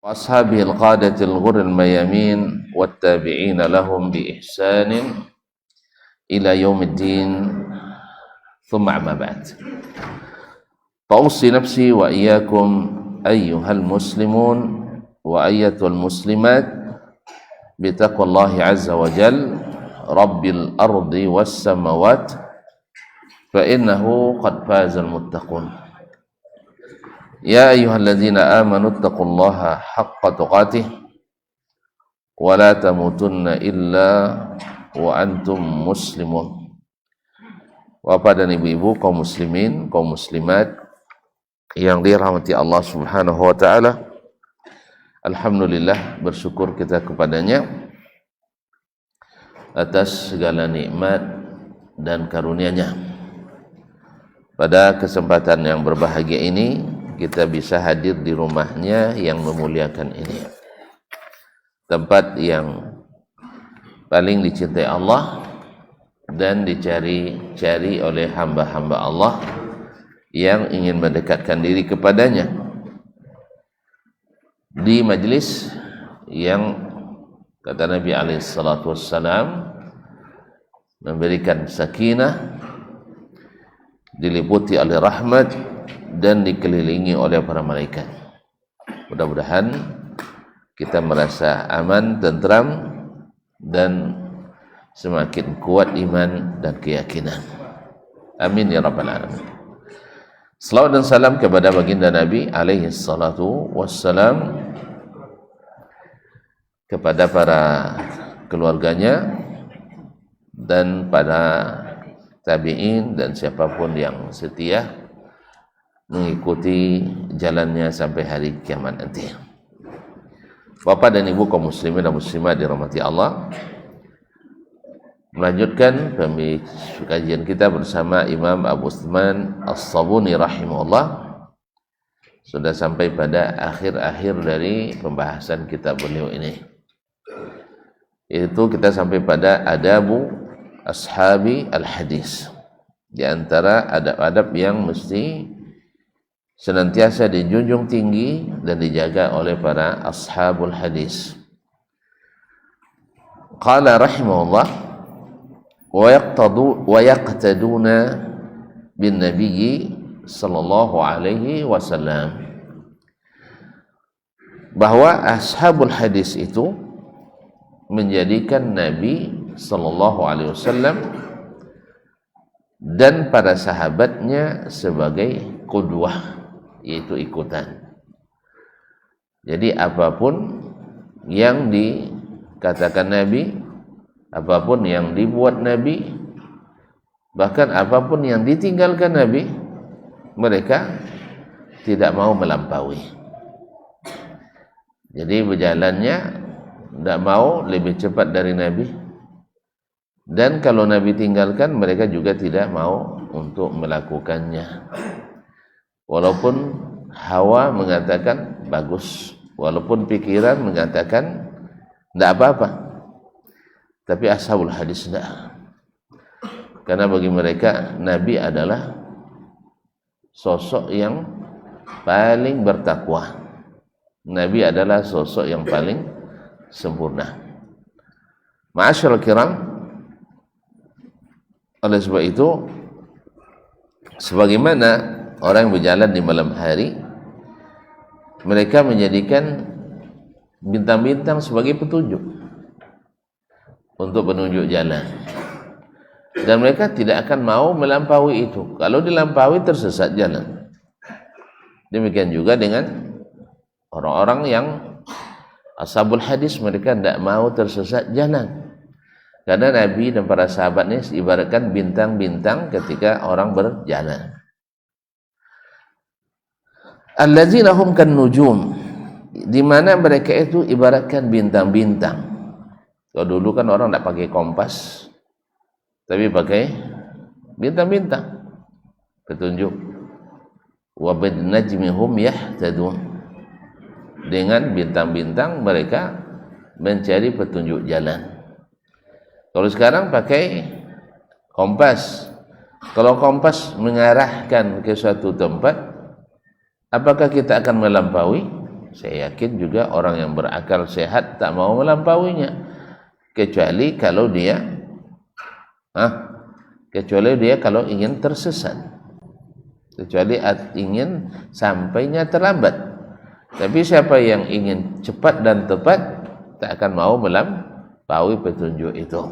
وأصحابه القادة الغر الميامين والتابعين لهم بإحسان إلى يوم الدين ثم أما بعد فأوصي نفسي وإياكم أيها المسلمون وأيتها المسلمات بتقوى الله عز وجل رب الأرض والسماوات فإنه قد فاز المتقون يا أيها الذين آمنوا اتقوا الله حق تقاته ولا تموتن إلا وأنتم مسلمون. Bapak dan ibu-ibu kaum muslimin, kaum muslimat yang dirahmati Allah Subhanahu wa taala. Alhamdulillah, bersyukur kita kepadanya atas segala nikmat dan karunia-Nya. Pada kesempatan yang berbahagia ini kita bisa hadir di rumahnya yang memuliakan ini, tempat yang paling dicintai Allah dan dicari-cari oleh hamba-hamba Allah yang ingin mendekatkan diri kepadanya, di majlis yang kata Nabi alaihissalatu wassalam memberikan sakinah, diliputi oleh rahmat dan dikelilingi oleh para malaikat. Mudah-mudahan kita merasa aman, tentram, dan semakin kuat iman dan keyakinan. Amin ya rabbal alamin. Salawat dan salam kepada baginda Nabi alaihi salatu wassalam, kepada para keluarganya dan para tabi'in dan siapapun yang setia mengikuti jalannya sampai hari kiamat nanti. Bapak dan ibu kaum muslimin dan muslimat dirahmati Allah, melanjutkan kajian kita bersama Imam Abu Utsman As-Sabuni rahimahullah. Sudah sampai pada akhir-akhir dari pembahasan kitab beliau ini, yaitu kita sampai pada adabu ashabi al-hadis. Di antara adab-adab yang mesti senantiasa dijunjung tinggi dan dijaga oleh para ashabul hadis. Qala rahimahullah wa yaqtaduna bin nabiyyi sallallahu alaihi wasallam, bahwa ashabul hadis itu menjadikan Nabi sallallahu alaihi wasallam dan para sahabatnya sebagai qudwah, yaitu ikutan. Jadi apapun yang dikatakan Nabi, apapun yang dibuat Nabi, bahkan apapun yang ditinggalkan Nabi, mereka tidak mau melampaui. Jadi berjalannya tidak mau lebih cepat dari Nabi, dan kalau Nabi tinggalkan mereka juga tidak mau untuk melakukannya. Walaupun hawa mengatakan bagus, walaupun pikiran mengatakan tidak apa-apa, tapi ashabul hadis tidak. Karena bagi mereka Nabi adalah sosok yang paling bertakwa. Nabi adalah sosok yang paling sempurna. Ma'asyiral kiram, oleh sebab itu, sebagaimana orang yang berjalan di malam hari, mereka menjadikan bintang-bintang sebagai petunjuk untuk penunjuk jalan, dan mereka tidak akan mau melampaui itu. Kalau dilampaui tersesat jalan. Demikian juga dengan orang-orang yang ashabul hadis, mereka tidak mau tersesat jalan, karena Nabi dan para sahabatnya ibaratkan bintang-bintang ketika orang berjalan. Allazina hum kan nujum, di mana mereka itu ibaratkan bintang-bintang. Kalau dulu kan orang tidak pakai kompas, tapi pakai bintang-bintang petunjuk. Wa bin najmi hum yahtadun, dengan bintang-bintang mereka mencari petunjuk jalan. Kalau sekarang pakai kompas, kalau kompas mengarahkan ke suatu tempat, apakah kita akan melampaui? saya yakin juga orang yang berakal sehat tak mau melampauinya, kecuali kalau dia kalau ingin tersesat, kecuali ingin sampainya terlambat. Tapi siapa yang ingin cepat dan tepat tak akan mau melampaui petunjuk itu.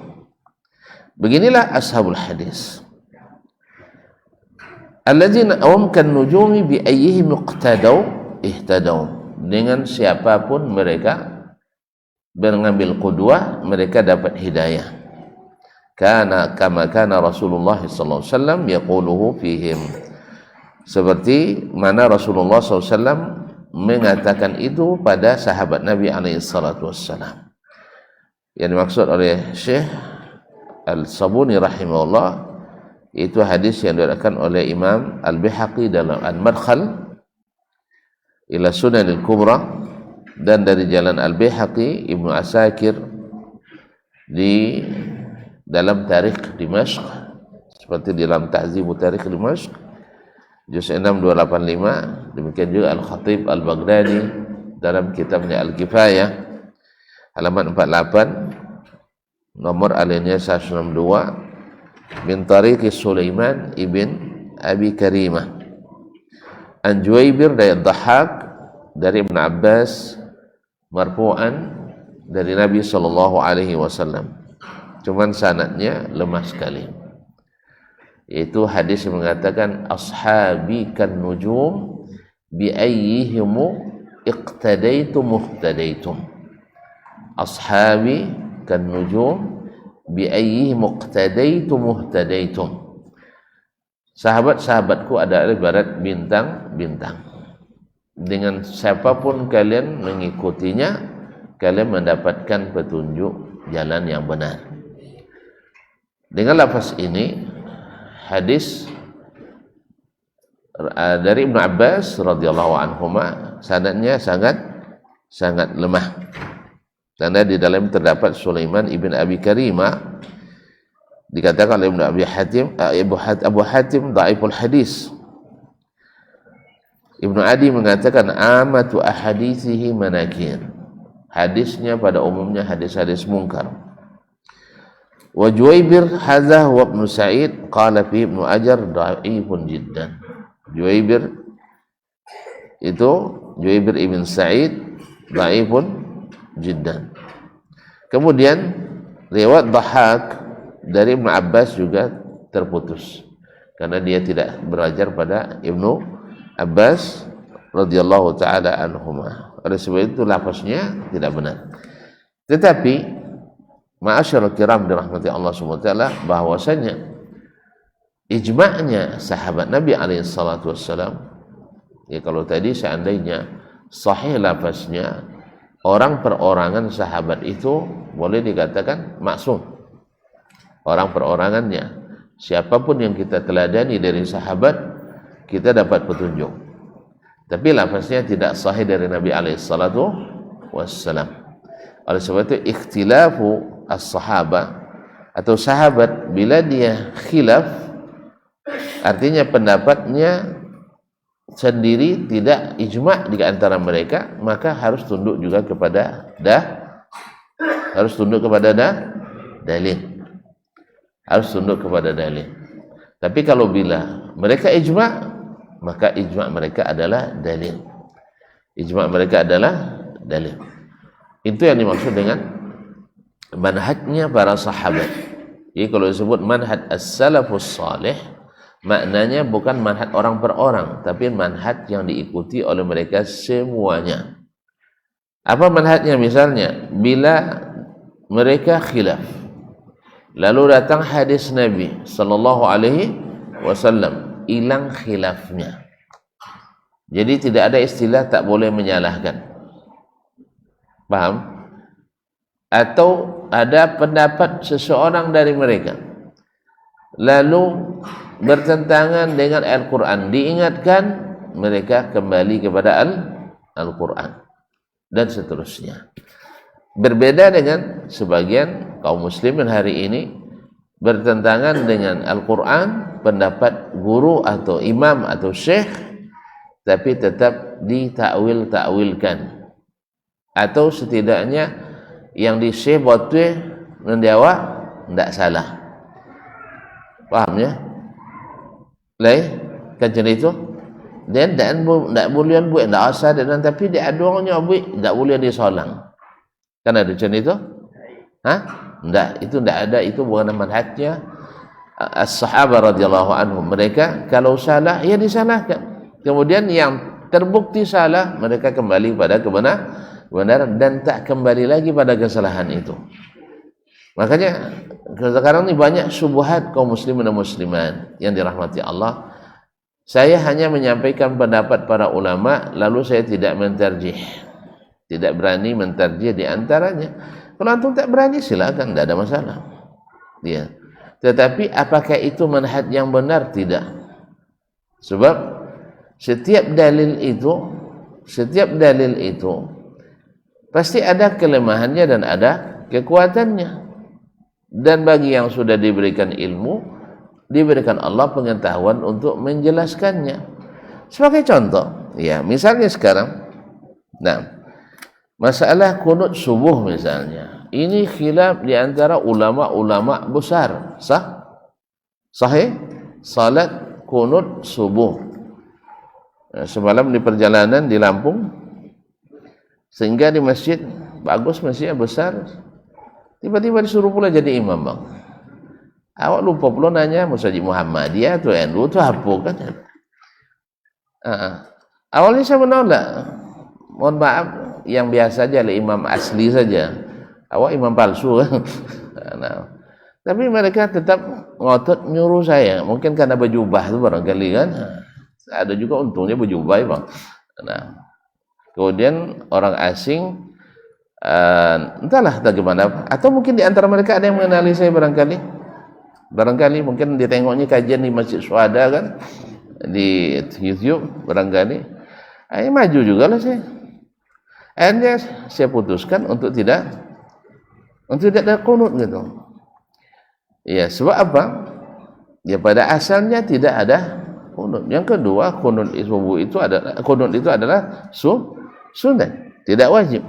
Beginilah ashabul hadis. Alladzina hum kan nujumi bi ayyihim iqtadaw ihtadaw. Dengan siapapun mereka mengambil qudwah, mereka dapat hidayah. Kama kana Rasulullah sallallahu alaihi wasallam yaquluhu fihim. Seperti mana Rasulullah sallallahu alaihi wasallam mengatakan itu pada sahabat Nabi alaihi salatu wassalam. Yang dimaksud oleh Syekh Al-Sabuni rahimahullah itu hadis yang diriwayatkan oleh Imam Al-Baihaqi dalam Al-Madkhal ila Sunan Al-Kubra, dan dari jalan Al-Baihaqi Ibnu Asakir di dalam Tarikh Dimashq, seperti di dalam Ta'zibu Tarikh Dimashq juz 6 285. Demikian juga Al-Khatib Al-Baghdadi dalam kitabnya Al-Kifayah halaman 48 nomor alinea 162 min tariqi Sulaiman ibn Abi Karimah an Juwaibir dari Dhahak dari Ibn Abbas marfu'an dari Nabi sallallahu alaihi wasallam. Cuman sanadnya lemah sekali. Yaitu hadis yang mengatakan ashabi kan nujum bi ayyihim iqtadaitum muhtadaitum. Ashabi kan nujum bi ayyihi muqtadaitum muhtadaitum. Sahabat-sahabatku adalah ibarat bintang-bintang. Dengan siapapun kalian mengikutinya, kalian mendapatkan petunjuk jalan yang benar. Dengan lafaz ini, hadis dari Ibnu Abbas radhiyallahu anhuma sanadnya sangat lemah. Karena di dalam terdapat Sulaiman ibn Abi Karimah, dikatakan oleh Ibnu Abi Hatim, Abu Hatim dhaiful hadis. Ibnu Adi mengatakan amatu ahadithihi manakir. Hadisnya pada umumnya hadis-hadis mungkar. Wa Juwaibir hadza wa Ibnu Sa'id qala fi Ibnu Ajar dhaifun jiddan. Juwaibir ibn Sa'id dhaifun jiddan. Kemudian riwayat Dhahak dari Ibnu Abbas juga terputus karena dia tidak belajar pada Ibnu Abbas radhiyallahu taala anhuma. Oleh sebab itu lafaznya tidak benar. Tetapi ma'asyiral kiram dirahmati Allah Subhanahu wa taala, bahwasanya ijma'nya sahabat Nabi alaihi salatu wassalam, ya kalau tadi seandainya sahih lafaznya, orang perorangan sahabat itu boleh dikatakan maksum. Orang perorangannya, siapapun yang kita teladani dari sahabat, kita dapat petunjuk. Tapi lafaznya tidak sahih dari Nabi alaihi salatu wassalam. Oleh sebab itu ikhtilafu as-sahabah atau sahabat, bila dia khilaf, artinya pendapatnya sendiri tidak ijma' di antara mereka, maka harus tunduk juga kepada dalil. Harus tunduk kepada dalil. Tapi kalau bila mereka ijma', maka ijma' mereka adalah dalil. Ijma' mereka adalah dalil. Itu yang dimaksud dengan manhajnya para sahabat. Jadi kalau disebut manhaj as-salafus salih, maknanya bukan manhaj orang per orang, tapi manhaj yang diikuti oleh mereka semuanya. Apa manhajnya? Misalnya, bila mereka khilaf, lalu datang hadis Nabi sallallahu alaihi wasallam, hilang khilafnya. Jadi tidak ada istilah tak boleh menyalahkan. Paham? Atau ada pendapat seseorang dari mereka, lalu bertentangan dengan Al-Quran, diingatkan, mereka kembali kepada Al-Quran, dan seterusnya. Berbeda dengan sebagian kaum muslimin hari ini, bertentangan dengan Al-Quran, pendapat guru atau imam atau syekh, tapi tetap ditakwil-takwilkan, atau setidaknya yang di syekh betul dan dia tidak salah. Faham ya? Kan macam itu. Dan tak boleh buat, tak asal dan tapi dia aduangnya buat, tak boleh disolang. Kan ada macam itu? Tak, itu tak ada, itu bukan manhajnya as-sahabah radhiyallahu anhum. Mereka kalau salah, ya disalahkan. Kemudian yang terbukti salah, mereka kembali pada kebenaran dan tak kembali lagi pada kesalahan itu. Makanya sekarang ni banyak syubhat kaum muslimin dan muslimat yang dirahmati Allah. Saya hanya menyampaikan pendapat para ulama, lalu saya tidak mentarjih, tidak berani mentarjih di antaranya. Kalau antum tak berani silakan, tidak ada masalah. Ya. Tetapi apakah itu manhaj yang benar? Tidak. Sebab setiap dalil itu pasti ada kelemahannya dan ada kekuatannya. Dan bagi yang sudah diberikan ilmu, diberikan Allah pengetahuan untuk menjelaskannya. Sebagai contoh, ya, misalnya sekarang, masalah kunut subuh misalnya, ini khilaf di antara ulama-ulama besar. Sahih? Salat kunut subuh. Semalam di perjalanan di Lampung, sehingga di masjid bagus, masjidnya besar, tiba-tiba disuruh pula jadi imam, bang. Awak lupa pula nanya Masjid Muhammadiyah atau NU itu apa kan? Awalnya saya menolak. Mohon maaf, yang biasa aja lah, imam asli saja. Awak imam palsu. Tapi mereka tetap ngotot nyuruh saya. Mungkin karena berjubah itu barangkali kan. Ada juga untungnya berjubah, bang. Kemudian orang asing, entahlah bagaimana. Atau mungkin di antara mereka ada yang mengenali saya barangkali mungkin ditengoknya kajian di Masjid Syuhada kan, di YouTube barangkali. Maju juga lah saya. Akhirnya saya putuskan untuk tidak ada kunut gitu. Ya, sebab apa? Ya, pada asalnya tidak ada kunut. Yang kedua, kunut itu adalah sunat, tidak wajib.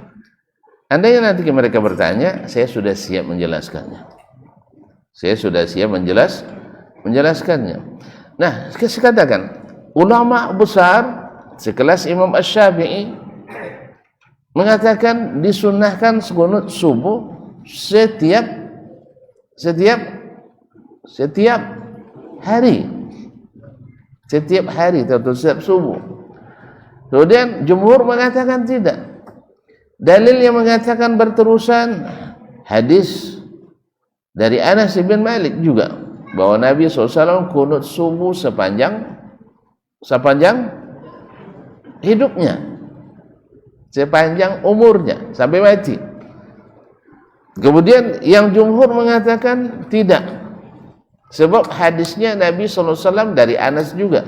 Andainya nanti mereka bertanya, saya sudah siap menjelaskannya. Menjelaskannya. Nah, saya katakan, ulama besar sekelas Imam Asy-Syafi'i mengatakan disunnahkan kunut subuh setiap hari. Setiap hari atau setiap subuh. Kemudian jumhur mengatakan tidak. Dalil yang mengatakan berterusan hadis dari Anas bin Malik juga, bahwa Nabi SAW kunut subuh sepanjang hidupnya, sepanjang umurnya sampai mati. Kemudian yang jumhur mengatakan tidak, sebab hadisnya Nabi SAW dari Anas juga,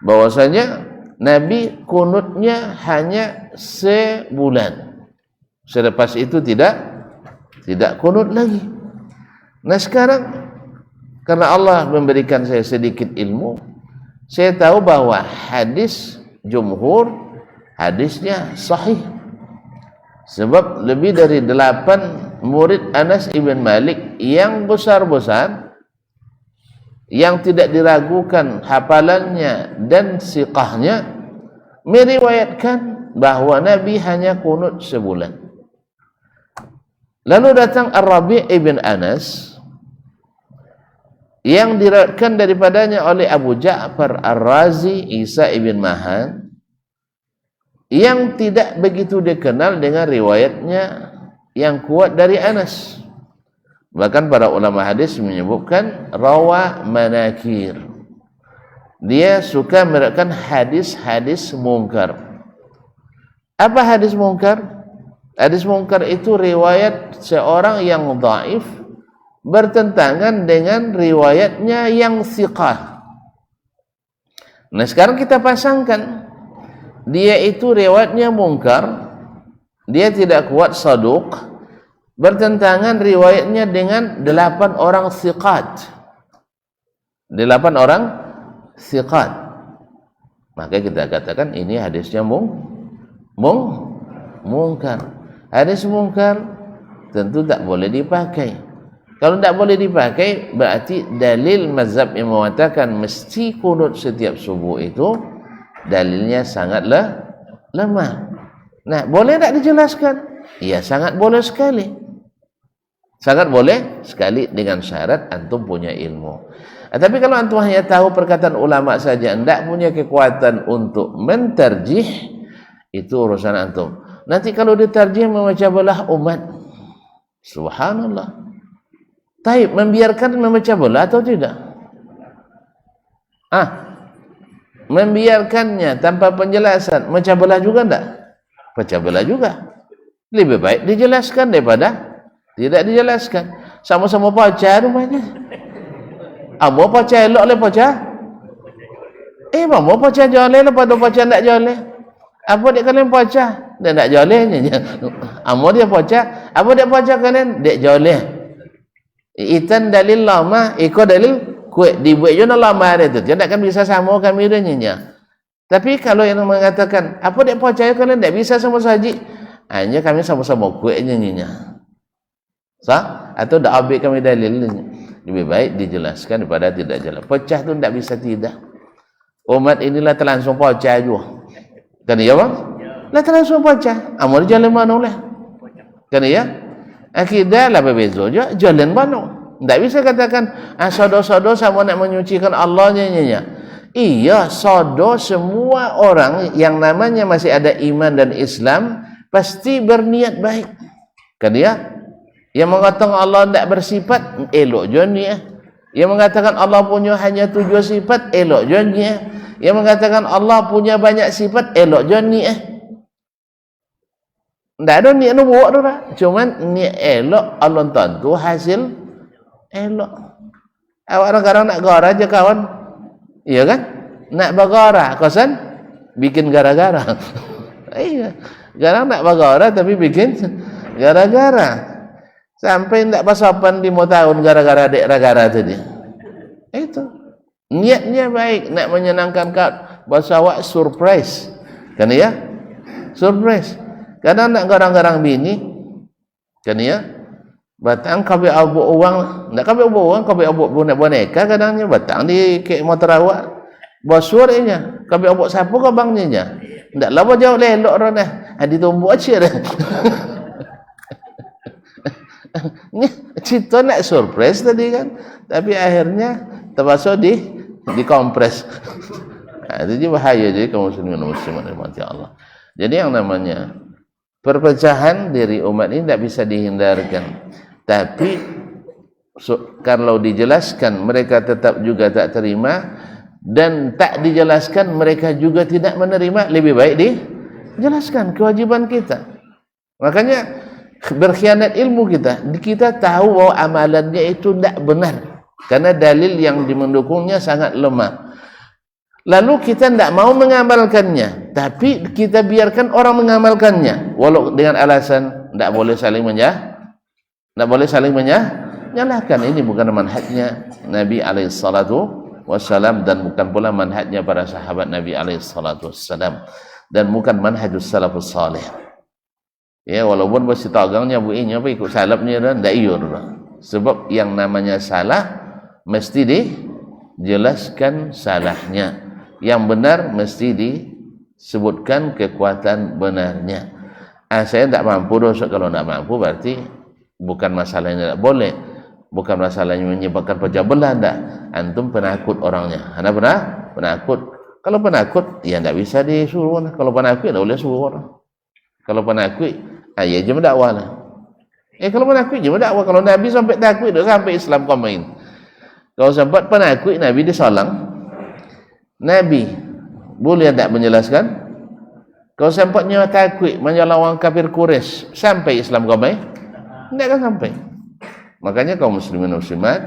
bahwasanya Nabi kunutnya hanya sebulan, selepas itu tidak kunut lagi. Nah sekarang, karena Allah memberikan saya sedikit ilmu, saya tahu bahwa hadis jumhur, hadisnya sahih. Sebab lebih dari 8 murid Anas ibn Malik yang besar-besar, yang tidak diragukan hafalannya dan siqahnya, meriwayatkan bahwa Nabi hanya kunut sebulan. Lalu datang Ar-Rabi' ibn Anas, yang diriwayatkan daripadanya oleh Abu Ja'far Ar-Razi, Isa ibn Mahan, yang tidak begitu dikenal dengan riwayatnya yang kuat dari Anas. Bahkan para ulama hadis menyebutkan rawa manakir. Dia suka meriwayatkan hadis-hadis mungkar. Apa hadis mungkar? Hadis mungkar itu riwayat seorang yang dhaif bertentangan dengan riwayatnya yang thiqah. Nah sekarang kita pasangkan, dia itu riwayatnya mungkar, dia tidak kuat saduq, bertentangan riwayatnya dengan 8 orang thiqat. 8 orang thiqat. Maka kita katakan ini hadisnya mungkar. Hadis mungkar tentu tak boleh dipakai. Kalau tak boleh dipakai, berarti dalil mazhab yang mengatakan mesti kunut setiap subuh itu dalilnya sangatlah lemah. Nah, boleh tak dijelaskan? Ya, sangat boleh sekali. Sangat boleh sekali dengan syarat antum punya ilmu. Tapi kalau antum hanya tahu perkataan ulama saja, tidak punya kekuatan untuk mentarjih, itu urusan antum. Nanti kalau ditarjih memecah belah umat, subhanallah. Taib, membiarkan memecah belah atau tidak? Membiarkannya tanpa penjelasan, memecah belah juga tidak? Pecah belah juga. Lebih baik dijelaskan daripada tidak dijelaskan. Sama-sama pecah rumahnya. Mau pecah elok le pecah? Mau pecah joleh lepas tu pecah tak joleh. Apa dia kalian pecah? Dia tak jolehnya. Mau dia pecah? Apa dia pecah kalian? Dia joleh. Itan dalil lama, ikut dalil kuat dibuat je lama dia tu. Dia takkan bisa sama kami dengannya. Tapi kalau yang mengatakan apa dia percaya kalian tak bisa sama saji, hanya kami sama-sama kuat nyanyinya. Sah? Atau dah ambil kami dalil. Lebih baik dijelaskan daripada tidak jelas. Pecah tu tak bisa tidak. Umat inilah terlangsung pecah juga. Kan iya bang? Lah terlangsung pecah. Amor jalan mana lah? Kan iya? Akidah lah berbeza je, jalan mana? Tak bisa katakan sodo-sodo sama nak menyucikan Allah nyanyinya. Iya, sodo semua orang yang namanya masih ada iman dan Islam pasti berniat baik. Kan ya? Yang mengatakan Allah tidak bersifat, elok je niat. Yang mengatakan Allah punya hanya 7 sifat, elok je niat. Yang mengatakan Allah punya banyak sifat, elok je niat. Tak ada niat nak buat tu lah. Cuman niat elok, Allah tentu hasil elok. Awak orang-orang nak gara je kawan. Iya kan? Nak bergara, kosan bikin gara-gara. Iya. Garang nak bergara tapi bikin gara-gara. Sampai tak pasapan 5 tahun gara-gara dek gara-gara tadi. Itu. Niatnya baik, nak menyenangkan kau. Bahasa awak surprise. Kan ya? Surprise. Kadang nak garang-garang bini, kan ya? Batang kau ambil abuk uang, nak kau ambil abuk uang, kau ambil abuk boneka kadangnya batang di kek motor awak. Bosurnya, kau ambil abuk siapa kau bangnya? Tak lama jauh lelok orang dah. Adi tumbuk aja dah. Ni cerita nak surprise tadi kan, tapi akhirnya terpaksa dikompres. Itu je bahaya je kaum muslimin dan muslimat rahmati Allah. Jadi yang namanya perpecahan diri umat ini tidak bisa dihindarkan. Tapi kalau dijelaskan mereka tetap juga tak terima, dan tak dijelaskan mereka juga tidak menerima, lebih baik dijelaskan kewajiban kita. Makanya berkhianat ilmu kita tahu bahwa amalannya itu tidak benar karena dalil yang mendukungnya sangat lemah. Lalu kita tidak mau mengamalkannya, tapi kita biarkan orang mengamalkannya, walau dengan alasan tidak boleh saling menyalahkan. Ini bukan manhajnya Nabi SAW dan bukan pula manhajnya para sahabat Nabi SAW dan bukan manhajus salafus salih. Ya, walaupun mesti tagangnya buinya apa ikut salafnya dan tak iya. Sebab yang namanya salah mesti dijelaskan salahnya. Yang benar mesti disebutkan kekuatan benarnya. Saya tak mampu dosa. Kalau tak mampu berarti bukan masalahnya tak boleh, bukan masalahnya menyebabkan pecah belah. Tak, antum penakut orangnya. Anda penakut. Kalau penakut ya tak bisa disuruh. Kalau penakut tak boleh suruh orang. Kalau penakut ya je mendakwah lah. Kalau penakut je mendakwah. Kalau Nabi sampai takut dah sampai Islam kau main. Kalau sempat penakut Nabi disolang, Nabi boleh tak menjelaskan? Kalau sempatnya takut menyalahkan kafir Quraisy, sampai Islam kau main? Tak akan sampai. Makanya kaum muslimin muslimat,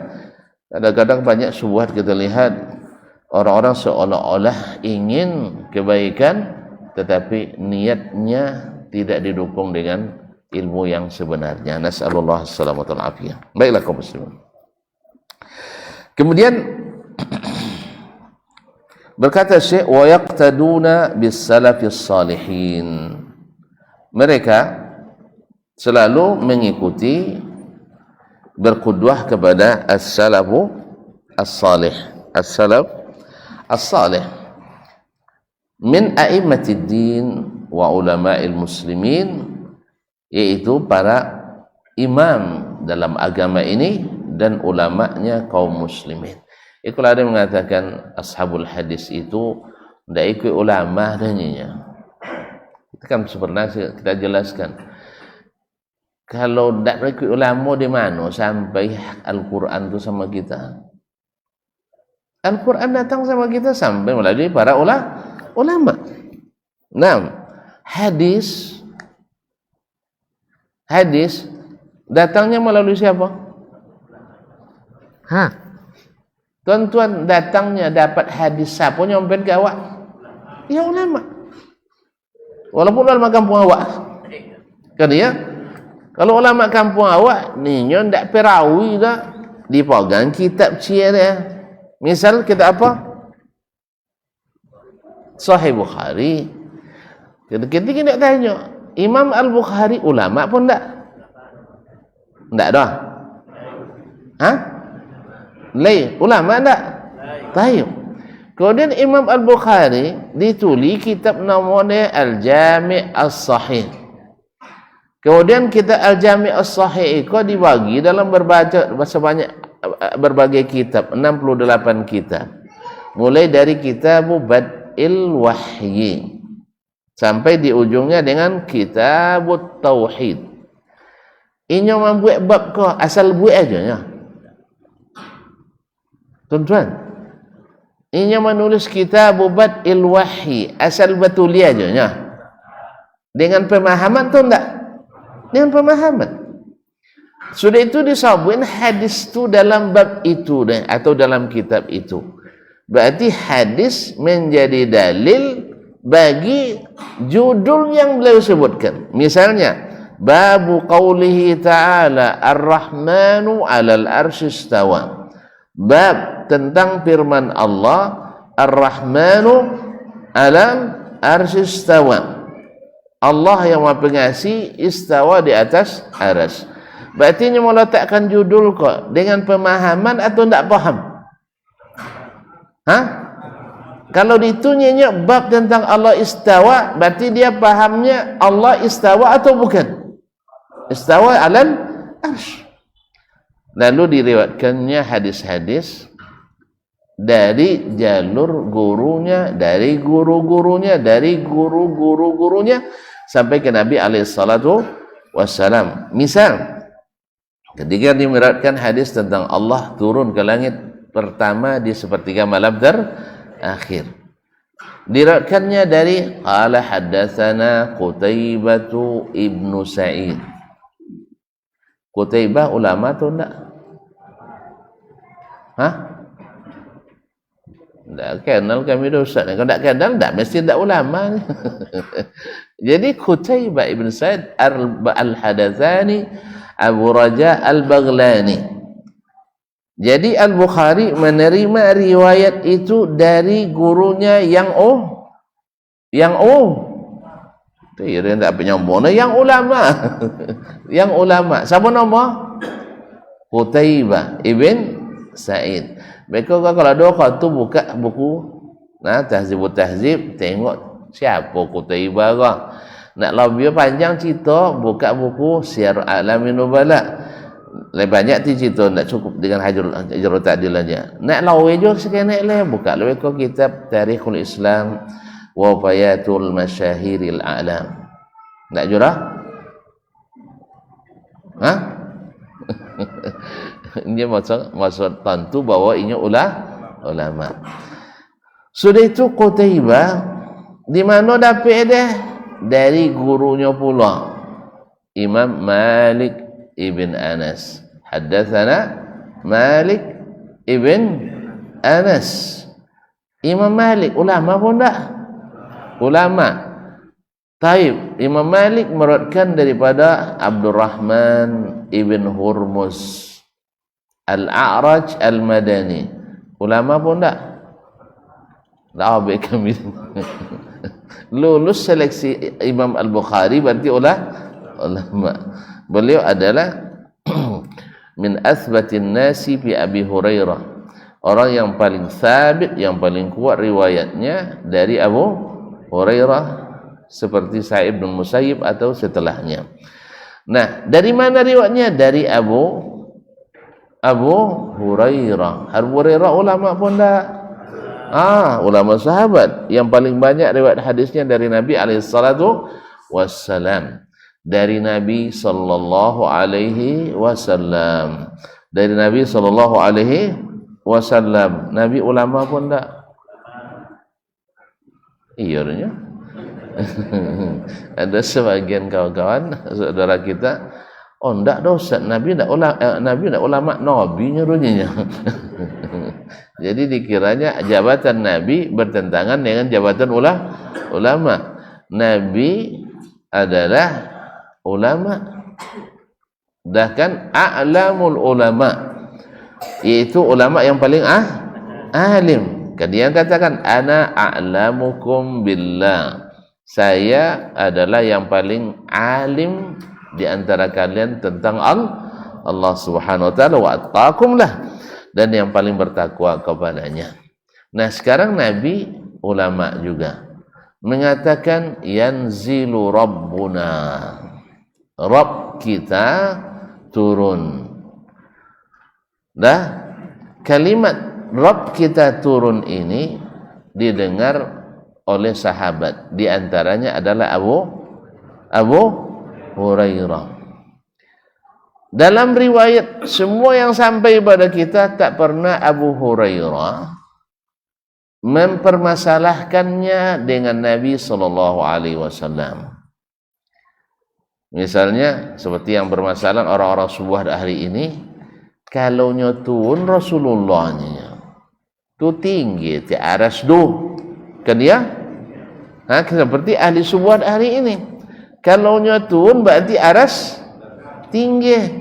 kadang-kadang banyak syubhat kita lihat orang-orang seolah-olah ingin kebaikan tetapi niatnya tidak didukung dengan ilmu yang sebenarnya. Nasallallahu alaihi wasallam. Baiklah kaum muslimin. Kemudian Berkata Syekh, wa yaqtaduna bis salafis salihin. Mereka selalu mengikuti, berqudwah kepada as-salafu as-salih. As-salaf as-salih min a'immatid din wa ulama'il muslimin, yaitu para imam dalam agama ini dan ulama'nya kaum muslimin. Kalau ada yang mengatakan ashabul hadis itu tidak ikut ulama adanya, itu kan pernah kita jelaskan. Kalau tidak ikut ulama, di mana sampai Al-Quran itu sama kita? Al-Quran datang sama kita sampai melalui para ulama. Nah, hadis datangnya melalui siapa? Tuan-tuan, datangnya dapat hadis siapa nyampein ke awak? Ya ulama. Walaupun ulama kampung awak. Kan ya? Kalau ulama kampung awak, ninyo ndak perawi dah dipegang kitab cia dia. Misal kita apa? Sahih Bukhari. Kita nak tanya, Imam Al-Bukhari ulama pun ndak? Ndak dah. Lain ulama ndak? Tayyib. Kemudian Imam Al-Bukhari ditulis kitab namanya Al-Jami' As-Sahih. Kemudian kita Al-Jami' As-Sahih itu dibagi dalam berbagai kitab, 68 kitab. Mulai dari kitab Bad'il Wahyi sampai di ujungnya dengan Kitabut Tauhid. Ini membuat bab ke asal buat aja ya. Tuan-tuan, ini menulis kitab Bad'il Wahyi asal betul aja ya. Dengan pemahaman tu enggak? Dengan pemahaman. Sudah itu disabuin hadis tu dalam bab itu deh, atau dalam kitab itu. Berarti hadis menjadi dalil bagi judul yang beliau sebutkan. Misalnya, babu qaulihi ta'ala ar-Rahmanu 'alal arsy istawa. Bab tentang firman Allah ar-Rahmanu 'alal arsy istawa. Allah yang Maha Pengasih istawa di atas aras. Berarti ini meletakkan judul kok dengan pemahaman atau tidak paham? Kalau ditunya bab tentang Allah istawa, berarti dia pahamnya Allah istawa atau bukan? Istawa alal arsy. Lalu diriwayatkannya hadis-hadis dari jalur gurunya, dari guru-gurunya, dari guru-guru-gurunya sampai ke Nabi alaihissalatu wassalam. Misal, ketika diriwayatkan hadis tentang Allah turun ke langit pertama di sepertiga malam terakhir, diriwayatkannya dari qala haddatsana Qutaibah ibnu Sa'id. Qutaibah ulama atau enggak? Tak kenal kami dosa. Kalau tak kenal, tak mesti tak ulama. Jadi Qutaibah ibn Sa'id al-Hadatsani Abu Raja al-Baghlani. Jadi Al-Bukhari menerima riwayat itu dari gurunya yang itu ya tak penyambung yang ulama. Yang ulama. Siapa nama? Qutaibah ibn Sa'id. Mereka kalau ada tu buka buku Tahzibut Tahzib, tengok siapa Qutaibah kau. Nak lebih panjang cerita, buka buku Syiar A'lamin Nubala. Lebih banyak tu cerita, tak cukup dengan Hajrul Ta'dil aja. Nak lawe jo sekenek le, buka lebih kau kitab Tarikhul Islam wa Wafayatul Masyahiril A'lam. Tak jurah? Ini maksud tentu bahwa ini ulama. Sudah itu Qutaibah di mana dapat dia? Dari gurunya pula Imam Malik ibn Anas. Haddatsana Malik ibn Anas. Imam Malik ulama pun tak? Ulama. Taib. Imam Malik meriwayatkan daripada Abdurrahman ibn Hurmuz Al-A'raj Al-Madani. Ulama pun tak? Dah habis kami. Lulus seleksi Imam Al-Bukhari berarti ulama. Beliau adalah min athbatin nasi fi Abi Hurairah. Orang yang paling sabit, yang paling kuat riwayatnya dari Abu Hurairah seperti Sa'id bin Musayyib atau setelahnya. Nah, dari mana riwayatnya? Dari Abu Hurairah. Abu Hurairah ulama pun dah. Ulama sahabat yang paling banyak riwayat hadisnya dari Nabi alaihissalatu wassalam. Dari Nabi sallallahu alaihi wasallam. Dari Nabi sallallahu alaihi wasallam. Nabi ulama pun tak? Iyanya. Ada sebagian kawan-kawan saudara kita, ndak dosa Nabi ndak ulama Nabi nyuruhnya. Jadi dikiranya jabatan Nabi bertentangan dengan jabatan ulama. Nabi adalah ulama. Bahkan a'lamul ulama, yaitu ulama yang paling alim. Dia katakan ana a'lamukum billah. Saya adalah yang paling alim di antara kalian tentang Allah Subhanahu wa taala, wa attaqum lah, dan yang paling bertakwa kepadanya. Nah, sekarang Nabi ulama juga mengatakan yanzilu rabbuna, Rabb kita turun. Dah, kalimat Rabb kita turun ini didengar oleh sahabat, di antaranya adalah Abu Hurairah. Dalam riwayat semua yang sampai pada kita, tak pernah Abu Hurairah mempermasalahkannya dengan Nabi SAW. Misalnya seperti yang bermasalah orang-orang subuh hari ini, kalau nyotun Rasulullahnya tu tinggi ti aras do kan dia, seperti ahli subuh hari ini, kalau nyotun berarti aras tinggi.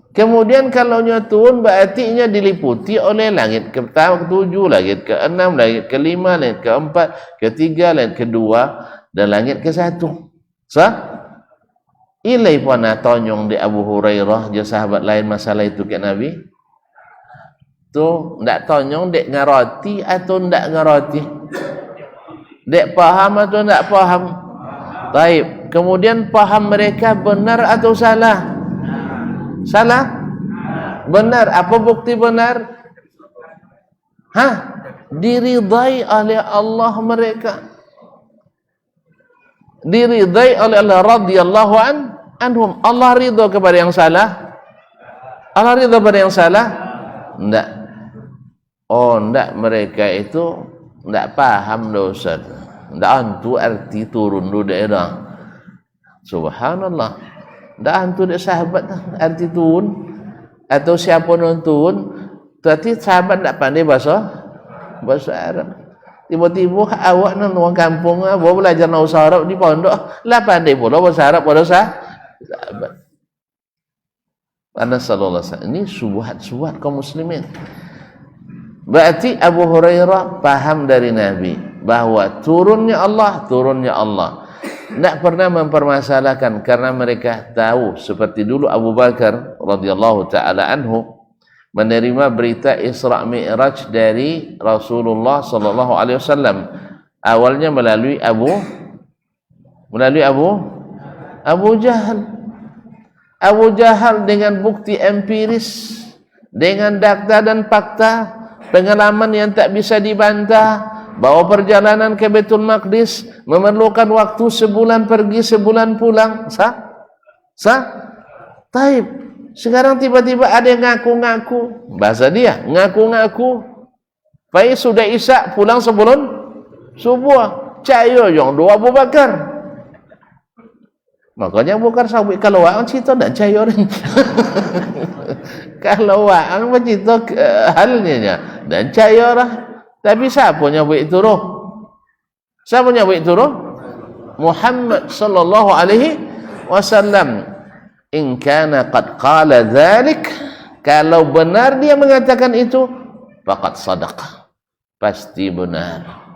Kemudian kalau nyatun berarti diliputi oleh langit ke-7, langit ke-6, langit ke-5, langit ke-4, ke-3, langit ke-2 dan langit ke-1. Ilai pun tonyong di Abu Hurairah je sahabat lain masalah itu ke Nabi. Tu ndak tonyong dek ngaroti atau ndak ngaroti. Dek paham atau ndak paham. Baik, kemudian paham mereka benar atau salah? Salah? Benar. Apa bukti benar? Diridai oleh Allah mereka. Diridai oleh Allah radhiyallahu anhum. Allah ridha kepada yang salah? Allah ridha kepada yang salah? Enggak. Enggak, mereka itu enggak paham dosa. Enggak antu arti turun di daerah. Subhanallah. Enggak antu dek sahabat arti turun atau siapa nonton, berarti sahabat enggak pandai bahasa Arab. Tiba-tiba awak nang orang kampung bawa belajar bahasa Arab di pondok, lah pandai pula bahasa Arab pada sahabat. Karena sallallahu alaihi wasallam ini subuhat kaum muslimin. Berarti Abu Hurairah paham dari Nabi bahwa turunnya Allah. Tidak pernah mempermasalahkan karena mereka tahu, seperti dulu Abu Bakar radhiyallahu taala anhu menerima berita Isra Mi'raj dari Rasulullah sallallahu alaihi wasallam. Awalnya melalui Abu Jahal. Abu Jahal dengan bukti empiris, dengan data dan fakta, pengalaman yang tak bisa dibantah, bahwa perjalanan ke Baitul Maqdis memerlukan waktu sebulan pergi, sebulan pulang. Taib. Sekarang tiba-tiba ada yang ngaku-ngaku. Bahasa dia, ngaku-ngaku. Baik sudah Isya pulang sebelum subuh. Cayo yang dua Abu Bakar. Makanya Abu Bakar sawit kalau waang cerita dan cayo ring. Kalau waang bercerita halnya dan cayo lah. Tapi siapa nyabuk itu roh? Siapa nyabuk itu roh? Muhammad sallallahu alaihi wasallam. In kana qad qala dzalik, kalau benar dia mengatakan itu, faqad sadaqa. pasti benar.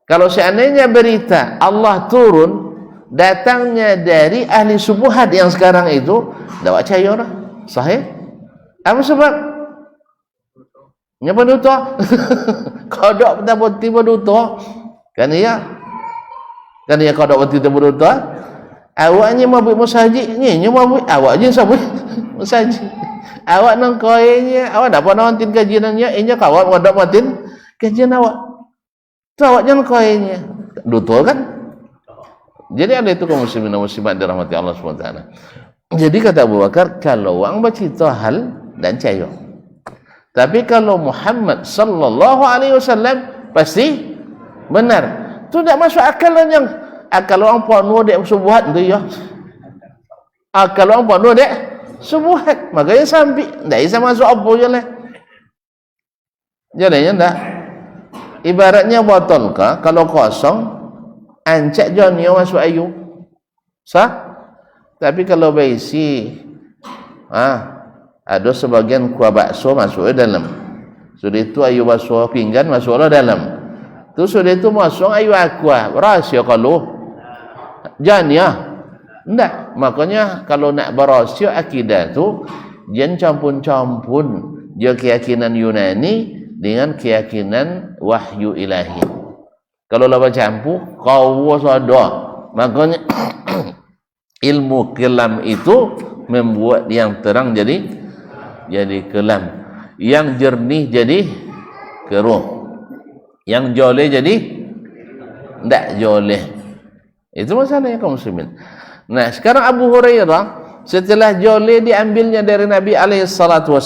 Kalau seandainya berita Allah turun datangnya dari ahli subuhat yang sekarang itu, tak percaya orang. Sahih? Apa sebab? Nya penutup. Kodok tak putih penutup. Kan iya? Kan iya kodok putih penutup. Awaknya mabuk masajid, nya mabuk awaknya sabut masajid. Awak nang koenya, awak dapat nonton kajiannya, inya kawan wadak matin kajian awak. Tu awak jangan koenya. Betul kan? Jadi ada itu kaum muslimin dan muslimat dirahmati Allah SWT. Jadi kata Abu Bakar, kalau orang bercerita hal dan cayo. Tapi kalau Muhammad sallallahu alaihi wasallam pasti benar. Tu tak masuk akal yang akal orang penuh dek subuhat tu ya. Akal orang penuh dek subuhat. Makanya sampai tak bisa masuk apa je lah. Jadinya tak. Ibaratnya botol ka, kalau kosong, ancak jonyo masuk ayu. Sah? Tapi kalau berisi, ada sebagian kuah bakso masuk ke dalam. Sudah itu ayu bakso pinggan masuk ke dalam. Tu sudah itu masuk ayu aqua. Rahsia kalau jania. Enggak. Makanya kalau nak berahsia akidah tu jangan campur-campur dia keyakinan Yunani dengan keyakinan wahyu ilahi. Kalau lawan campur kau sada. Makanya ilmu kelam itu membuat yang terang jadi kelam, yang jernih jadi keruh, yang joleh jadi tidak joleh. Itu masalahnya kaum muslimin. Nah, sekarang Abu Hurairah setelah joleh diambilnya dari Nabi SAW,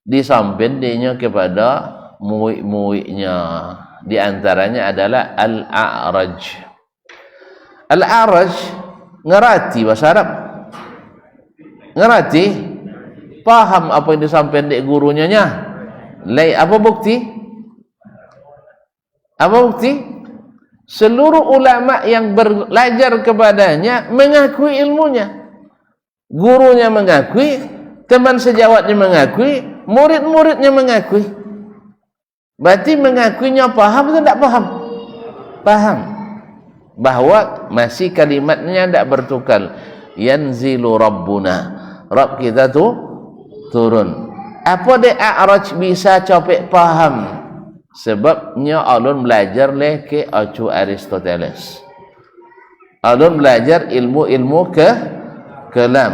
disampaikannya kepada murid-muridnya. Di antaranya adalah Al-A'raj. Al-A'raj ngerti bahasa Arab, ngerti, paham apa yang disampaikan di gurunya nya. Apa bukti? Apa bukti? Seluruh ulama yang belajar kepadanya mengakui ilmunya. Gurunya mengakui, teman sejawatnya mengakui, murid-muridnya mengakui. Berarti mengakuinya paham atau tidak paham? Paham. Bahwa masih kalimatnya tidak bertukar. Yanzilu Rabbuna. Rabb kita tu turun. Apa dia A'raj bisa copek paham? Sebabnya alun belajar ke acu Aristoteles. Alun belajar ilmu-ilmu kelam.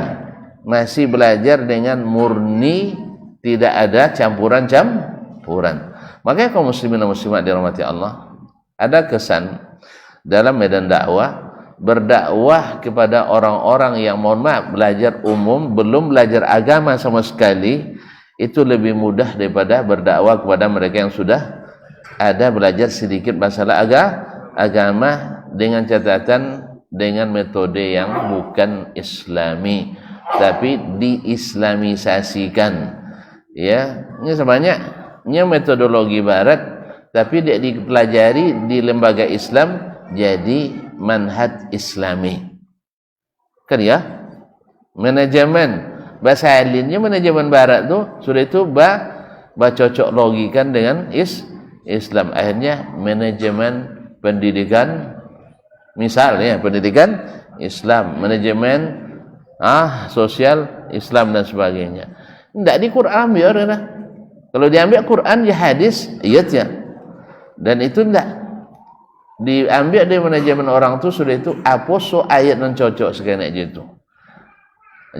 Masih belajar dengan murni, tidak ada campuran-campuran. Makanya kaum muslimin dan muslimat dirahmati Allah, ada kesan dalam medan dakwah, berdakwah kepada orang-orang yang mohon maaf belajar umum, belum belajar agama sama sekali, itu lebih mudah daripada berdakwah kepada mereka yang sudah ada belajar sedikit masalah agama dengan catatan dengan metode yang bukan Islami, tapi diislamisasikan. Ya, ini sebenarnya metodologi barat, tapi dia dipelajari di lembaga Islam jadi manhaj Islami. Kan ya? Manajemen bahasa alinnya manajemen barat tu sudah itu cocok logikan dengan Islam. Akhirnya manajemen pendidikan, misalnya pendidikan Islam, manajemen sosial Islam dan sebagainya. Tidak di Quran biar dah. Kalau diambil Quran ya hadis, iya ya. Dan itu tidak diambil dari manajemen orang tu sudah itu apa so ayat yang cocok sekali gitu.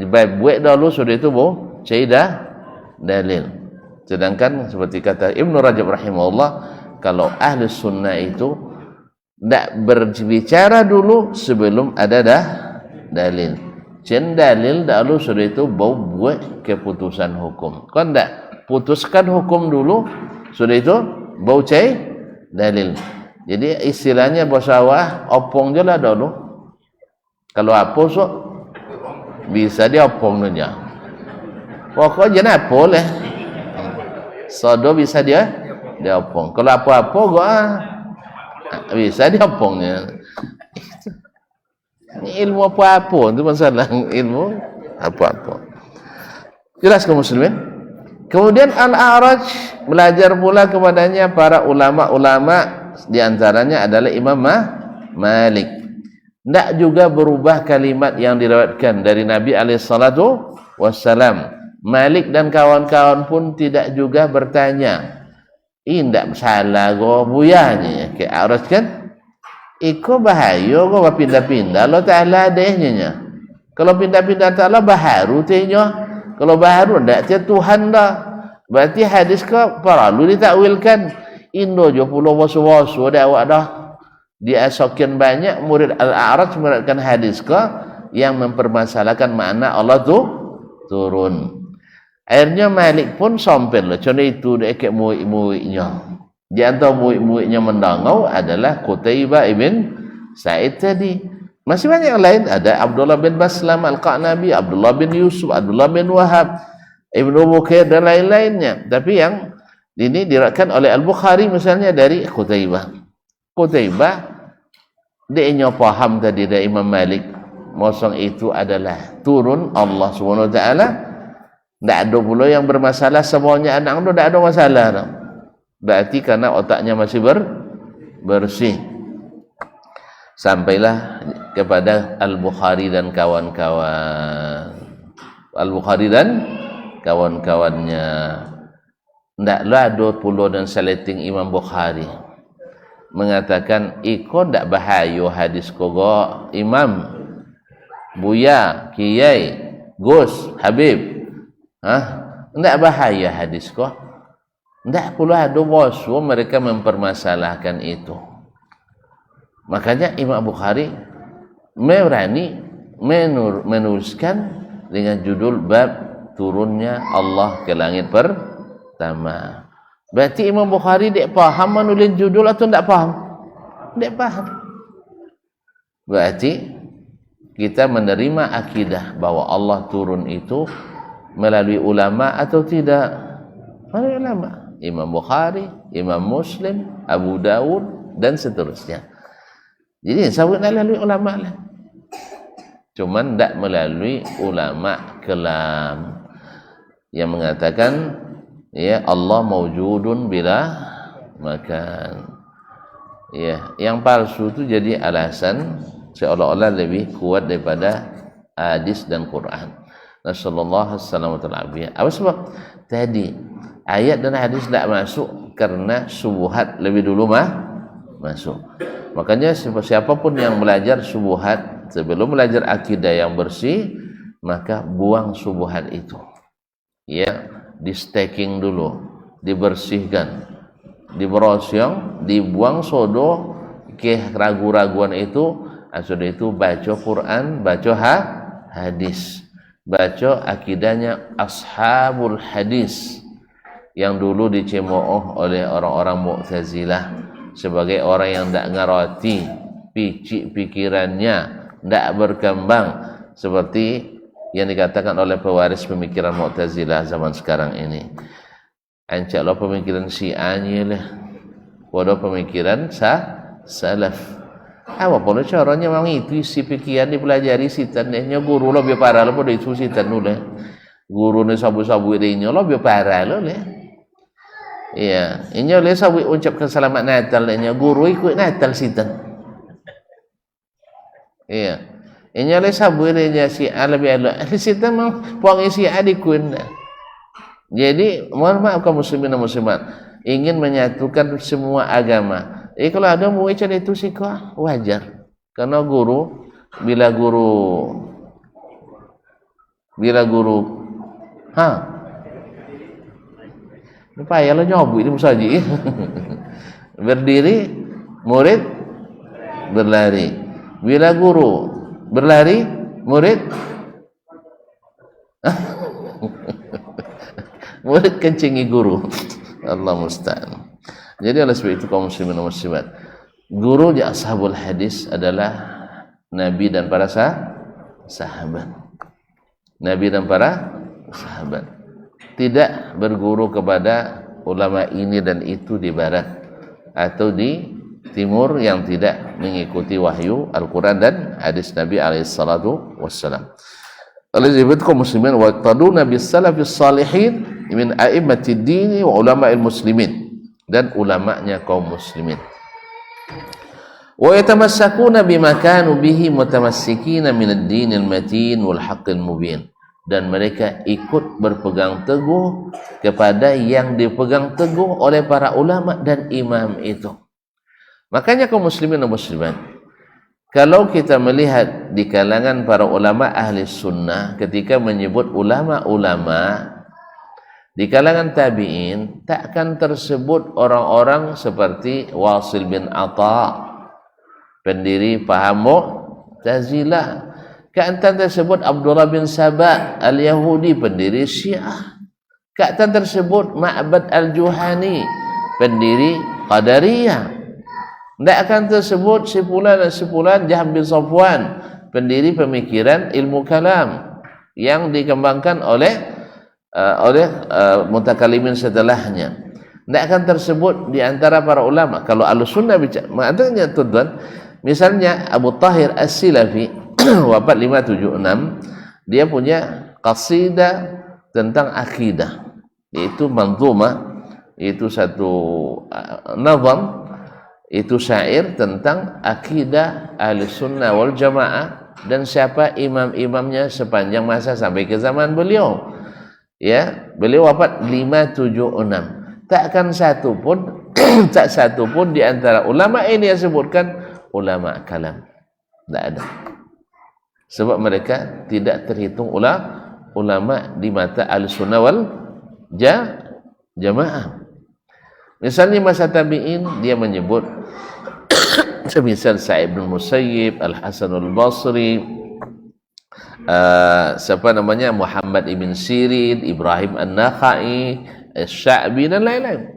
Baik buat dahulu sudah itu cari dalil. Sedangkan seperti kata Ibnu Rajab rahimahullah, kalau ahli sunnah itu tidak berbicara dulu sebelum ada dalil. Dalil dahulu sudah itu buat keputusan hukum. Kan tidak putuskan hukum dulu, sudah itu bau cai dalil. Jadi istilahnya bahasa opong je lah dulu. Kalau apa so bisa dia opong dunia. Pokoknya jangan apa lah. Sodo bisa dia opong. Kalau apa-apa gua bisa dia opongnya. Ini ilmu apa-apa itu masalah ilmu apa-apa. Jelas kaum muslimin? Kemudian Al-A'raj belajar pula kepadanya para ulama-ulama, di antaranya adalah Imam Malik. Tidak juga berubah kalimat yang diriwayatkan dari Nabi SAW. Malik dan kawan-kawan pun tidak juga bertanya, tidak salah go buyanya ke A'raj kan? Iko bahaya go pindah-pindah lo Ta'ala adanya. Kalau pindah-pindah Ta'ala baharu tehnya. Kalau baharu tidak Tuhan dah. Berarti hadis ke perlu ditakwilkan. Indo jo pulau wasu-wasu ada awak dah. Dia sekian banyak murid Al-A'raj meriwayatkan hadis ke yang mempermasalahkan makna Allah tu turun. Akhirnya Malik pun sompel lah. Contoh itu dia ke murid-muridnya. Di antara murid-muridnya mendangau adalah Qutaibah ibn Sa'id tadi. Masih banyak yang lain, ada Abdullah bin Baslam Al-Qa'nabi, Abdullah bin Yusuf, Abdullah bin Wahab, Ibnu Bukair dan lain-lainnya. Tapi yang ini diriwayatkan oleh Al-Bukhari misalnya dari Qutaibah. Qutaibah dia paham tadi dari Imam Malik, mosong itu adalah turun Allah Subhanahu wa taala. Tidak ada pula yang bermasalah semuanya anak itu tidak ada masalah. Berarti karena otaknya masih bersih. Sampailah kepada Al-Bukhari dan kawan-kawan. Al-Bukhari dan kawan-kawannya. Ndaklah ada pula dan seleting Imam Bukhari mengatakan iko ndak bahaya hadis kogo Imam Buya Kiai Gus Habib. Ndak bahaya hadis ko. Ndak pula ada wasu mereka mempermasalahkan itu. Makanya Imam Bukhari berani menuliskan dengan judul bab turunnya Allah ke langit pertama. Berarti Imam Bukhari dia paham menulis judul atau tidak paham? Tidak paham. Berarti kita menerima akidah bahwa Allah turun itu melalui ulama atau tidak? Melalui ulama. Imam Bukhari, Imam Muslim, Abu Dawud dan seterusnya. Jadi sabut melalui ulama lah. Cuman tidak melalui ulama kelam yang mengatakan ya Allah maujudun bila makan. Ya, yang palsu itu jadi alasan seolah-olah lebih kuat daripada hadis dan Quran. Nasallallahu alaihi wasallam. Apa sebab? Tadi ayat dan hadis tidak masuk karena subuhat lebih dulu masuk. Makanya siapapun yang belajar subuhat sebelum belajar akidah yang bersih, maka buang subuhat itu. Ya, di stacking dulu, dibersihkan, diberosyong, dibuang sodo ke ragu-raguan itu. Sudah itu baca Quran, baca hadis, baca akidahnya ashabul hadis yang dulu dicemooh oleh orang-orang Mu'tazilah sebagai orang yang tidak ngerti, picik pikirannya, tidak berkembang seperti yang dikatakan oleh pewaris pemikiran Mu'tazilah zaman sekarang ini. Ancaklah pemikiran Syiahnya lah, pada pemikiran salaf. Apa pun caranya memang itu isi pikiran dipelajari sitan nya guru lo biar parah lo pada itu sitan dulu lah. Guru ni sabu-sabu dia lo biar parah lo lah. Iya, ini oleh sawi ucapkan selamat Natal nya guru ikut Natal sitan. Iya. Ini oleh sabu dia si lebih elok. Sitan mau puang isi adikun. Jadi mohon maaf kaum muslimin dan muslimat, ingin menyatukan semua agama. Kalau ada murid macam itu sih kok wajar. Karena guru bila guru lupa ya lo nyobu ini musaji. Berdiri murid berlari. Bila guru berlari murid murid kencingi guru. Allah musta'an. Jadi oleh sebab itu kaum muslimin dan muslimat, guru di ashabul hadis adalah Nabi dan para sahabat. Nabi dan para sahabat. Tidak berguru kepada ulama ini dan itu di barat atau di timur yang tidak mengikuti wahyu Al-Quran dan hadis Nabi alaihissalatu wassalam. Oleh sebab itu kaum muslimin waqtaduna bis salafis salihin, min a'immatid dini wa ulama'il muslimin, dan ulama'nya kaum muslimin. Wa yatamassakuna bima kanu bihi mutamassikina min ad-dinil matin wal haqqil mubin, dan mereka ikut berpegang teguh kepada yang dipegang teguh oleh para ulama dan imam itu. Makanya kaum muslimin dan muslimat, kalau kita melihat di kalangan para ulama ahli sunnah, ketika menyebut ulama-ulama di kalangan tabi'in, takkan tersebut orang-orang seperti Wasil bin Atha, pendiri paham Mu'tazilah. Ka'atan tersebut Abdullah bin Sabah al-Yahudi, pendiri Syiah. Ka'atan tersebut Ma'bad al-Juhani, pendiri Qadariyah. Tidak akan tersebut sepulan dan sepulan Jahm bin Safwan, pendiri pemikiran ilmu kalam yang dikembangkan oleh mutakalimin setelahnya. Tidak akan tersebut di antara para ulama. Kalau Ahlussunnah bicara, maknanya tuan, misalnya Abu Tahir As-Silafi wafat 576, dia punya qasidah tentang akidah, yaitu manzumah, yaitu satu nazam, itu syair tentang akidah Ahlussunnah wal Jamaah dan siapa imam-imamnya sepanjang masa sampai ke zaman beliau. Ya, beliau wafat 576. Takkan satu pun tak satu pun di antara ulama ini yang sebutkan ulama kalam. Tidak ada. Sebab mereka tidak terhitung ulama di mata Ahlussunnah wal Jamaah. Misalnya masa tabi'in, dia menyebut semisal Sa'id bin Musayyib, Al-Hasan al-Basri, siapa namanya, Muhammad ibn Sirin, Ibrahim an-Nakhai, Sya'bi dan lain-lain.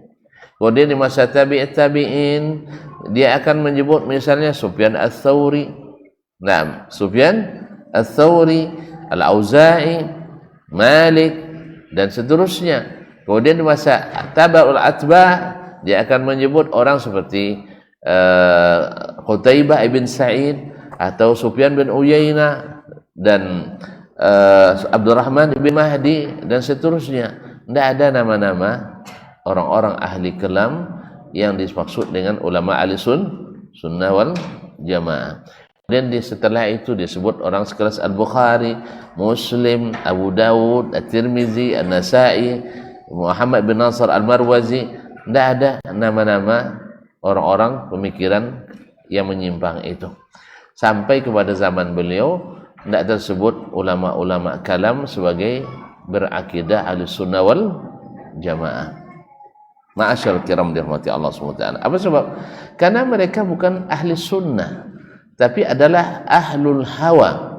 Kemudian di masa tabi'in, dia akan menyebut misalnya Sufyan al-Thawri, Sufyan al-Thawri, Al-Auza'i, Malik dan seterusnya. Kemudian di masa tabaul atba, dia akan menyebut orang seperti Qutaibah ibn Sa'id atau Sufyan bin Uyainah dan Abdurrahman bin Mahdi dan seterusnya. Tidak ada nama-nama orang-orang ahli kalam yang dimaksud dengan ulama ahli sunnah wal jamaah. Dan setelah itu disebut orang sekelas Al-Bukhari, Muslim, Abu Dawud, At-Tirmizi, An-Nasai, Muhammad bin Nasr al-Marwazi. Tidak ada nama-nama orang-orang pemikiran yang menyimpang itu. Sampai kepada zaman beliau, tidak tersebut ulama-ulama kalam sebagai berakidah Ahlussunnah wal Jamaah. Ma'asyarul kiram dirahmati Allah SWT. Apa sebab? Karena mereka bukan ahli sunnah, tapi adalah ahlul hawa.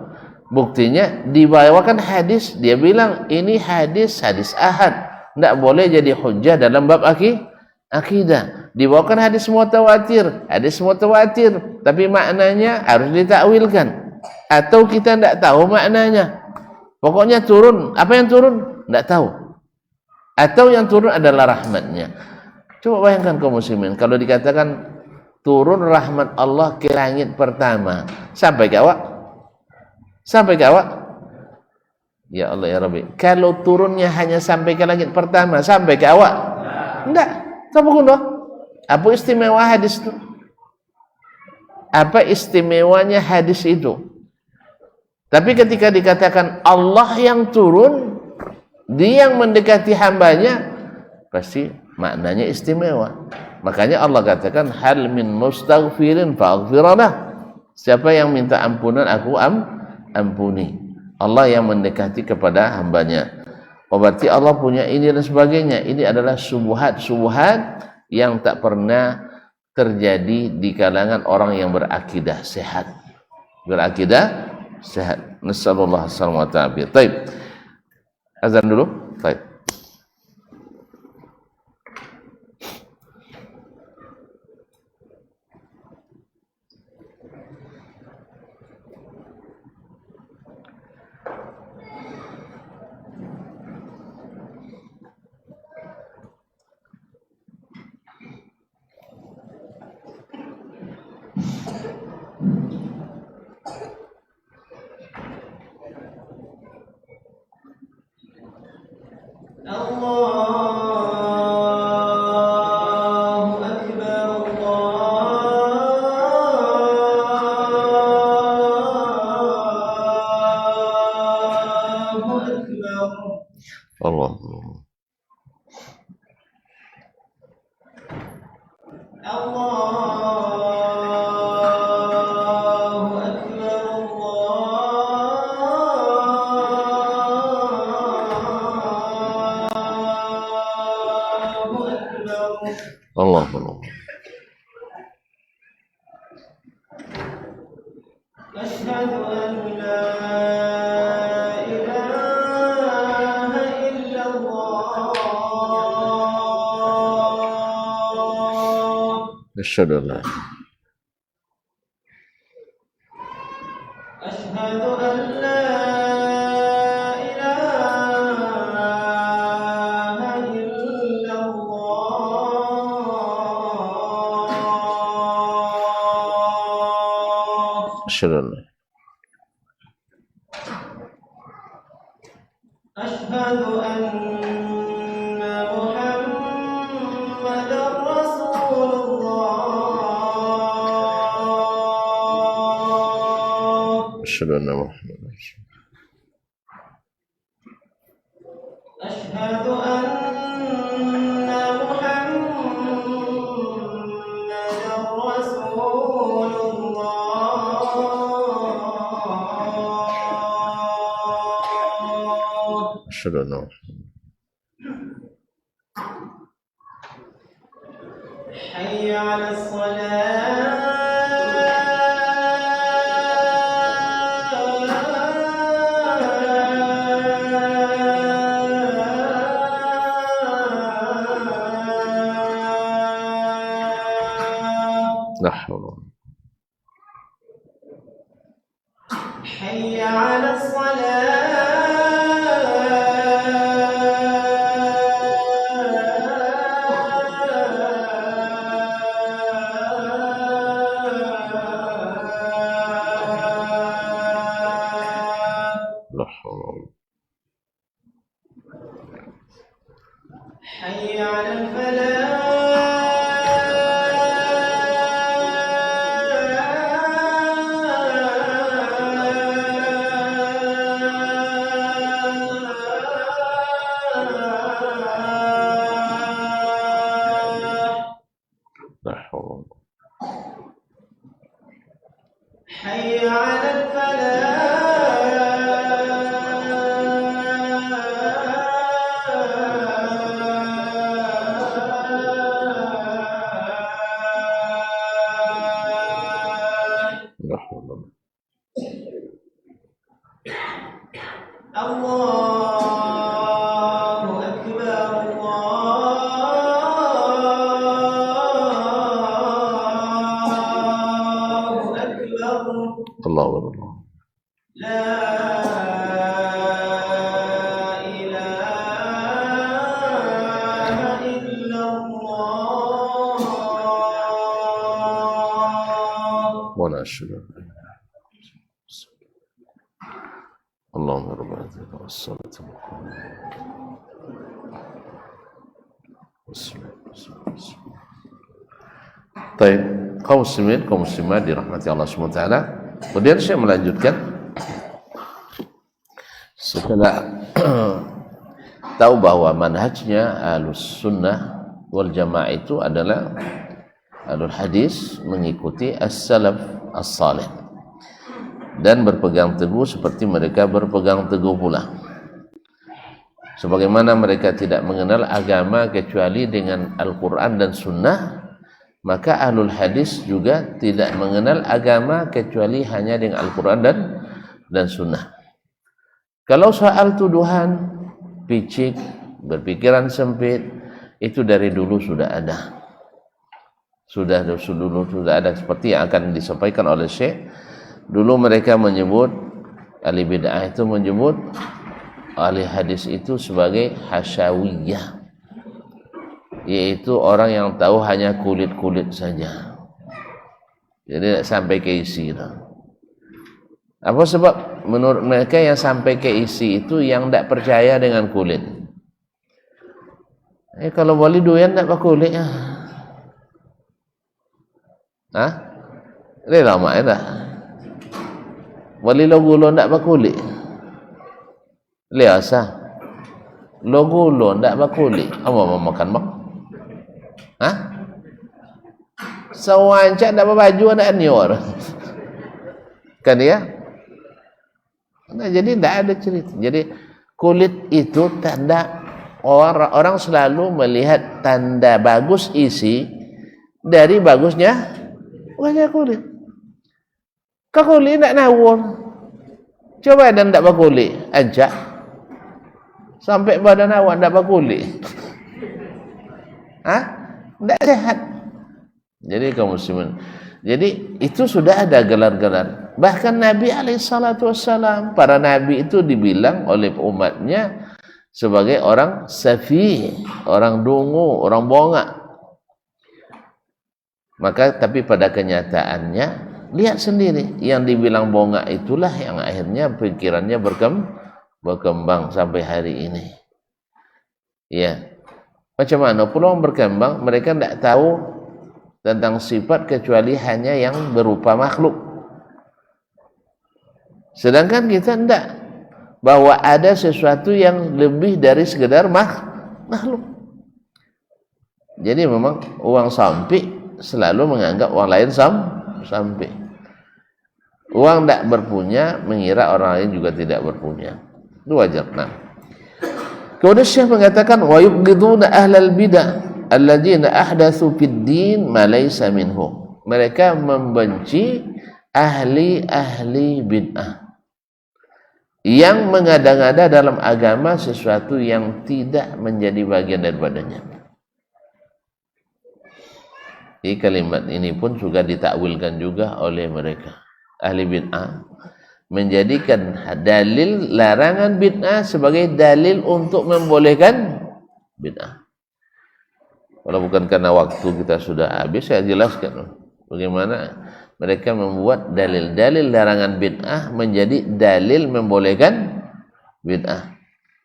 Buktinya dibawakan hadis, dia bilang ini hadis ahad, tidak boleh jadi hujjah dalam bab akidah. Dibawakan hadis mutawatir, tapi maknanya harus ditakwilkan, atau kita tidak tahu maknanya. Pokoknya turun, apa yang turun tidak tahu, atau yang turun adalah rahmatnya. Coba bayangkan kaum muslimin, kalau dikatakan turun rahmat Allah ke langit pertama, sampai ke awak? Ya Allah ya Rabbi, kalau turunnya hanya sampai ke langit pertama, sampai ke awak? Tidak. Apa kuno? Apa istimewa hadis itu? Apa istimewanya hadis itu? Tapi ketika dikatakan Allah yang turun, dia yang mendekati hambanya, pasti maknanya istimewa. Makanya Allah katakan, hal min mustaghfirin fa'aghfirlah. Siapa yang minta ampunan, aku ampuni. Allah yang mendekati kepada hambanya. Berarti Allah punya ini dan sebagainya. Ini adalah subuhat yang tak pernah terjadi di kalangan orang yang berakidah sehat. Nasallallahu alaihi wasallam. Baik. Azan dulu. Baik. Allah Allah. أشهد أن لا إله إلا الله أشهد أن لا أشهد أن لا إله إلا الله أشهد أن لا أشهد أن محمدا رسول الله أشهد أن محمد رسول أشهد أن محمدا رسول الله أشهد أن محمد حي على الصلاة لا حول ولا قوة. حي على الصلاة لا حول ولا قوة. حي على الفلاح لا حول ولا قوة. حي على الفلاح لا حول ولا قوة. الله أكبر الله أكبر الله أكبر. لا إله إلا الله ولا أشهد أن لا إله إلا الله. اللهم ربنا ذلك والصلاة والسلام. Baik, kaum muslimin, kaum muslimat dirahmati Allah SWT. Kemudian saya melanjutkan setelah tahu bahwa manhajnya Ahlus Sunnah wal Jamaah itu adalah Ahlul Hadis mengikuti as-salaf as-salih dan berpegang teguh seperti mereka berpegang teguh pula. Sebagaimana mereka tidak mengenal agama kecuali dengan Al-Quran dan Sunnah, maka Ahlul Hadis juga tidak mengenal agama kecuali hanya dengan Al-Quran dan Sunnah. Kalau soal tuduhan, picik, berpikiran sempit, itu dari dulu sudah ada. Dulu sudah ada, seperti yang akan disampaikan oleh Syekh. Dulu mereka menyebut, ahli bid'ah itu menyebut ahli hadis itu sebagai hasyawiyah, yaitu orang yang tahu hanya kulit-kulit saja, jadi tidak sampai ke isi. Apa sebab? Menurut mereka yang sampai ke isi itu yang tidak percaya dengan kulit. Kalau boleh doyan tidak pakai kulit ya? Hah? Ini lama ya tak? Boleh lo gula tidak pakai kulit? Liasa. lo gula ndak bakuli, apa mau makan mak? Hah? Sawanca ndak baju ada nior. Kan ya? Nah, jadi ndak ada cerita. Jadi kulit itu tanda orang selalu melihat tanda bagus isi dari bagusnya wajah kulit. Kau kulit ndak nawon. Coba dan ndak bakuli, ajak sampai badan awak ndak bakuli. Hah? Ndak sehat. Jadi kaum muslimin. Jadi itu sudah ada gelar-gelar. Bahkan Nabi SAW, para nabi itu dibilang oleh umatnya sebagai orang safi, orang dungu, orang bongak. Maka tapi pada kenyataannya lihat sendiri, yang dibilang bongak itulah yang akhirnya pikirannya berkembang sampai hari ini. Ya, macam mana peluang berkembang? Mereka tidak tahu tentang sifat kecuali hanya yang berupa makhluk. Sedangkan kita tidak, bahwa ada sesuatu yang lebih dari sekedar makhluk. Jadi memang uang sampai selalu menganggap orang lain sampai. Uang tidak berpunya mengira orang lain juga tidak berpunya. Itu wajar. Nah, kemudian Syekh mengatakan wa yubghiduna ahlal bidah alladzina ahdatsu fid din ma laysa minhum. Mereka membenci ahli bid'ah yang mengada-ngada dalam agama sesuatu yang tidak menjadi bagian daripadanya. Jadi kalimat ini pun juga ditakwilkan juga oleh mereka. Ahli bid'ah menjadikan dalil larangan bid'ah sebagai dalil untuk membolehkan bid'ah. Kalau bukan karena waktu kita sudah habis, saya jelaskan bagaimana mereka membuat dalil-dalil larangan bid'ah menjadi dalil membolehkan bid'ah.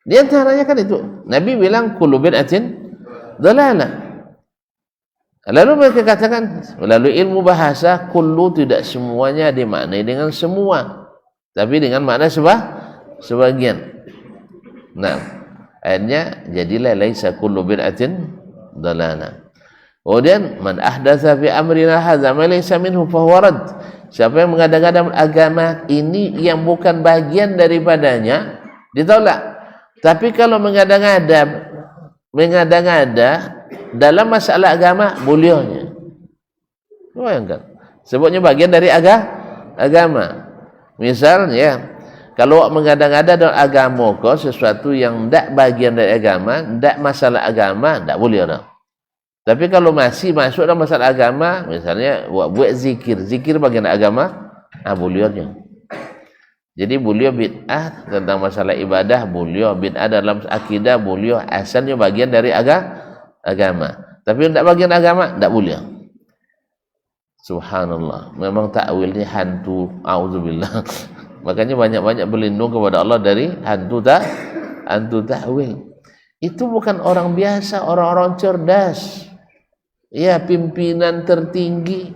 Di antaranya kan itu, Nabi bilang kullu bid'atin dhalalah. Lalu mereka katakan melalui ilmu bahasa, kullu tidak semuanya dimaknai dengan semua, tapi dengan makna sebagian. Nah, akhirnya jadilah laisa kullu bid'atin dhalalah. Kemudian man ahdatsa fi amrina hadza ma laysa minhu fa huwa rad. Siapa yang mengada-ngada agama ini yang bukan bagian daripadanya, ditolak. Tapi kalau mengada-ngada dalam masalah agama, bolehnya. Bayangkan, sebutnya bagian dari agama. Misalnya, kalau mengada-ngada dalam agama kau sesuatu yang tidak bagian dari agama, tidak masalah agama, tidak boleh orang. Tapi kalau masih masuk dalam masalah agama, misalnya buat zikir bagian agama, bolehnya. Jadi boleh bid'ah tentang masalah ibadah, boleh bid'ah dalam akidah, boleh asalnya bagian dari agama. Tapi tidak bagian agama, tidak boleh. Subhanallah, memang takwilnya hantu, auzubillah. Makanya banyak-banyak berlindung kepada Allah dari hantu takwil. Itu bukan orang biasa, orang-orang cerdas. Ya, pimpinan tertinggi,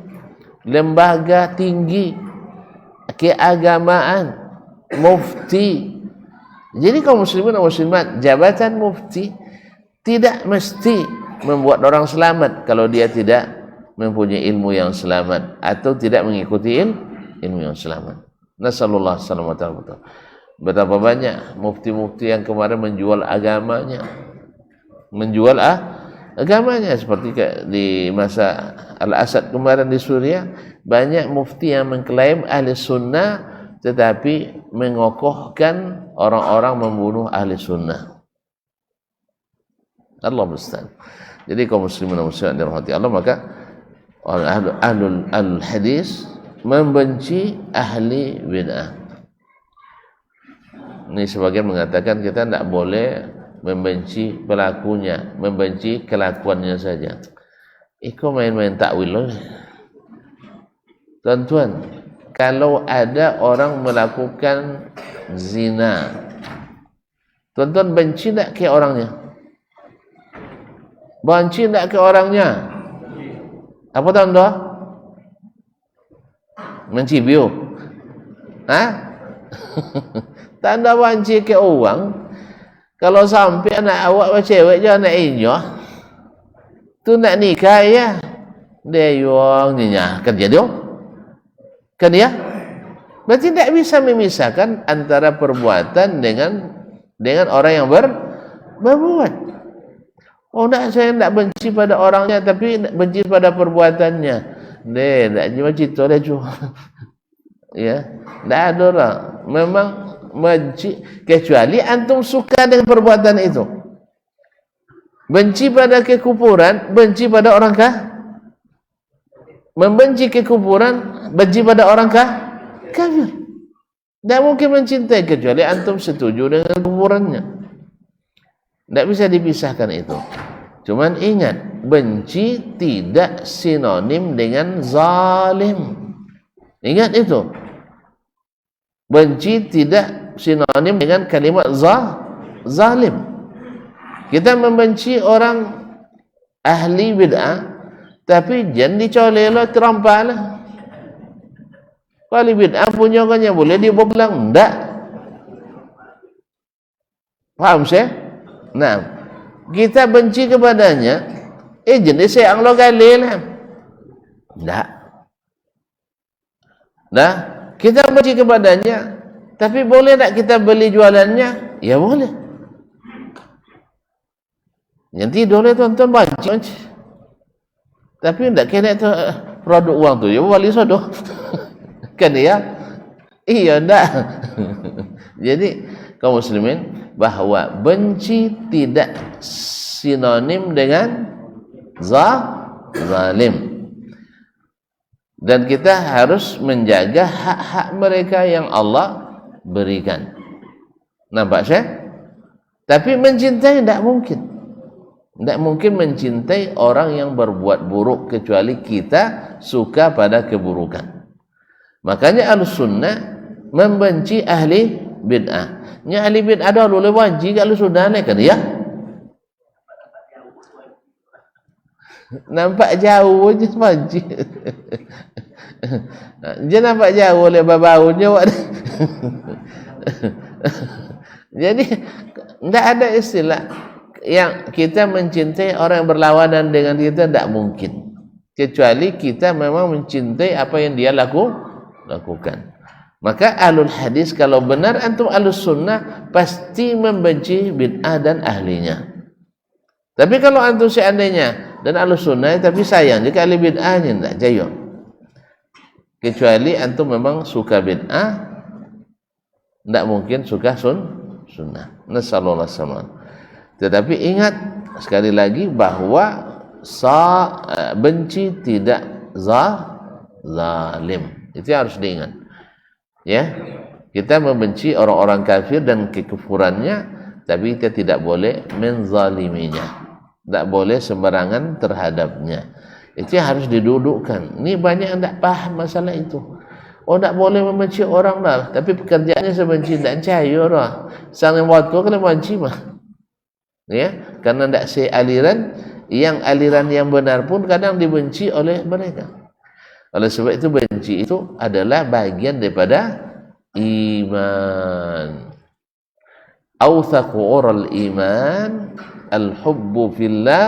lembaga tinggi, keagamaan, mufti. Jadi kaum muslimin dan muslimat, jabatan mufti tidak mesti membuat orang selamat kalau dia tidak mempunyai ilmu yang selamat atau tidak mengikuti ilmu yang selamat. Nasallallahu alaihi wasallam. Betapa banyak mufti-mufti yang kemarin menjual agamanya, agamanya seperti di masa Al-Asad kemarin di Suriah, banyak mufti yang mengklaim ahli sunnah tetapi mengokohkan orang-orang membunuh ahli sunnah. Allah musta'an. Jadi kaum muslimin dan muslimat dirahmati Allah, maka ahlul hadis membenci ahli bid'ah. Ini sebagian mengatakan kita tidak boleh membenci pelakunya, membenci kelakuannya saja. Iko main-main takwil loh. Tuan-tuan, kalau ada orang melakukan zina, tuan-tuan benci tak ke orangnya? Benci tak ke orangnya? Apa tuan-tuan? Mencibiu? Hah? Tanda benci ke orang, Kalau sampai anak awak cewek je anak inyo tu nak nikah ya. Dia yuang ninya kan dia dong. Kan ya? Berarti tidak bisa memisahkan antara perbuatan dengan orang yang berbuat. Oh, tak, saya tidak benci pada orangnya, tapi benci pada perbuatannya. Dia tak cuma cerita dia cuma. Ya, tidak ada orang. Memang benci, kecuali antum suka dengan perbuatan itu. Benci pada kekufuran, benci pada orang kah? Membenci kekufuran, benci pada orang kah? Kafir. Tidak mungkin mencintai kecuali antum setuju dengan kekufurannya. Tidak bisa dipisahkan itu. Cuman ingat, benci tidak sinonim dengan zalim. Ingat itu. Benci tidak sinonim dengan kalimat zalim. Kita membenci orang ahli bid'ah, tapi jangan dicolelo terampalah. Kalau bid'ah punya kan yang boleh dibelang, enggak. Faham saya? Nah, kita benci kepadanya, jenis yang lo galil lah. Enggak. Nah, kita benci kepadanya, tapi boleh tak kita beli jualannya? Ya boleh. Nanti boleh tuan-tuan benci. Tapi tidak kena tu produk uang tu, ya balik sodoh. Kan ya? Iya enggak. Jadi kaum muslimin, bahwa benci tidak sinonim dengan zalim. Dan kita harus menjaga hak-hak mereka yang Allah berikan. Nampak saya? Tapi mencintai tidak mungkin. Tidak mungkin mencintai orang yang berbuat buruk kecuali kita suka pada keburukan. Makanya Ahlussunnah membenci ahli bid'ah. Nya ahli bid'ah dah boleh wajib kalau sudah kan ya. Nampak jauh je wajib. Dia nampak jauh oleh babaunya wak. Jadi tidak ada istilah yang kita mencintai orang yang berlawanan dengan kita, tidak mungkin. Kecuali kita memang mencintai apa yang dia lakukan. Maka ahlul hadis, kalau benar antum ahlus sunnah, pasti membenci bid'ah dan ahlinya. Tapi kalau antum seandainya dan ahlus sunnah tapi sayang jika ahli bid'ahnya, tidak jayo. Kecuali antum memang suka bid'ah, tidak mungkin suka sunnah. Nasallallahu alaihi wasallam. Tetapi ingat sekali lagi bahwa benci tidak zalim. Itu harus diingat. Ya, kita membenci orang-orang kafir dan kekufurannya, tapi kita tidak boleh menzaliminya. Tidak boleh sembarangan terhadapnya. Itu harus didudukkan. Ini banyak yang tidak paham masalah itu. Oh, tidak boleh membenci orang lah, tapi pekerjaannya sebenci, tidak percaya orang. Sang yang waktu kena benci mah. Ya, karena tidak sealiran, aliran yang benar pun kadang dibenci oleh mereka. Oleh sebab itu benci itu adalah bagian daripada iman. Awthaqu ural iman al-hubbu fillah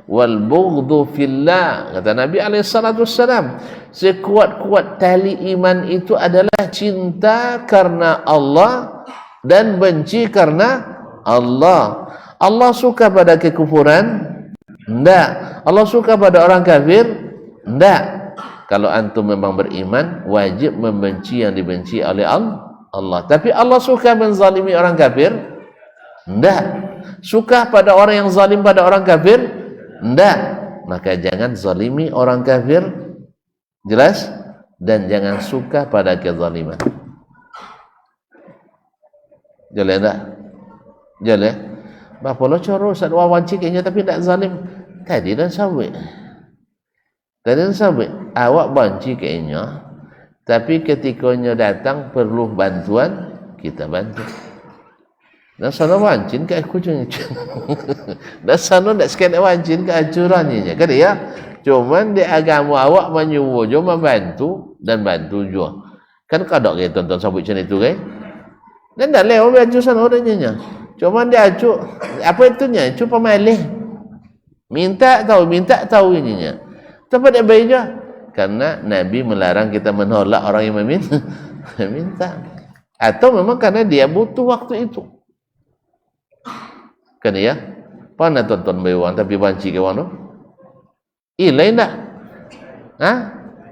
wal bughdhu fillah. Kata Nabi SAW, sekuat-kuat tali iman itu adalah cinta karena Allah dan benci karena Allah. Allah suka pada kekufuran? Tidak. Allah suka pada orang kafir? Tidak. Kalau antum memang beriman, wajib membenci yang dibenci oleh Allah. Tapi Allah suka menzalimi orang kafir? Tidak. Suka pada orang yang zalim pada orang kafir? Tidak. Maka jangan zalimi orang kafir. Jelas? Dan jangan suka pada kezaliman. Jelas tak? Jelas? Bapa lo coro saat wawan ciknya tapi tidak zalim. Tadi dan sabit. Awak banci kayaknya, tapi ketikanya datang perlu bantuan, kita bantu. Dan sana wancin ke kucing. Dan sana tak sekali wancin ke acurannya, kan ya? Cuman di agama awak menyuruh jo membantu dan bantu jo. Kan kadang ke tonton sabit macam itu kan? Dan dah lewat baju sana orangnya. Cuma dia acuk, apa itunya? Acuk pemalih. Minta tahu ininya. Tapi dia baik karena Nabi melarang kita menolak orang yang meminta. Atau memang karena dia butuh waktu itu. Kan ya? Pana tonton bayuan tapi banci ke wano? Ilai ndak? Hah?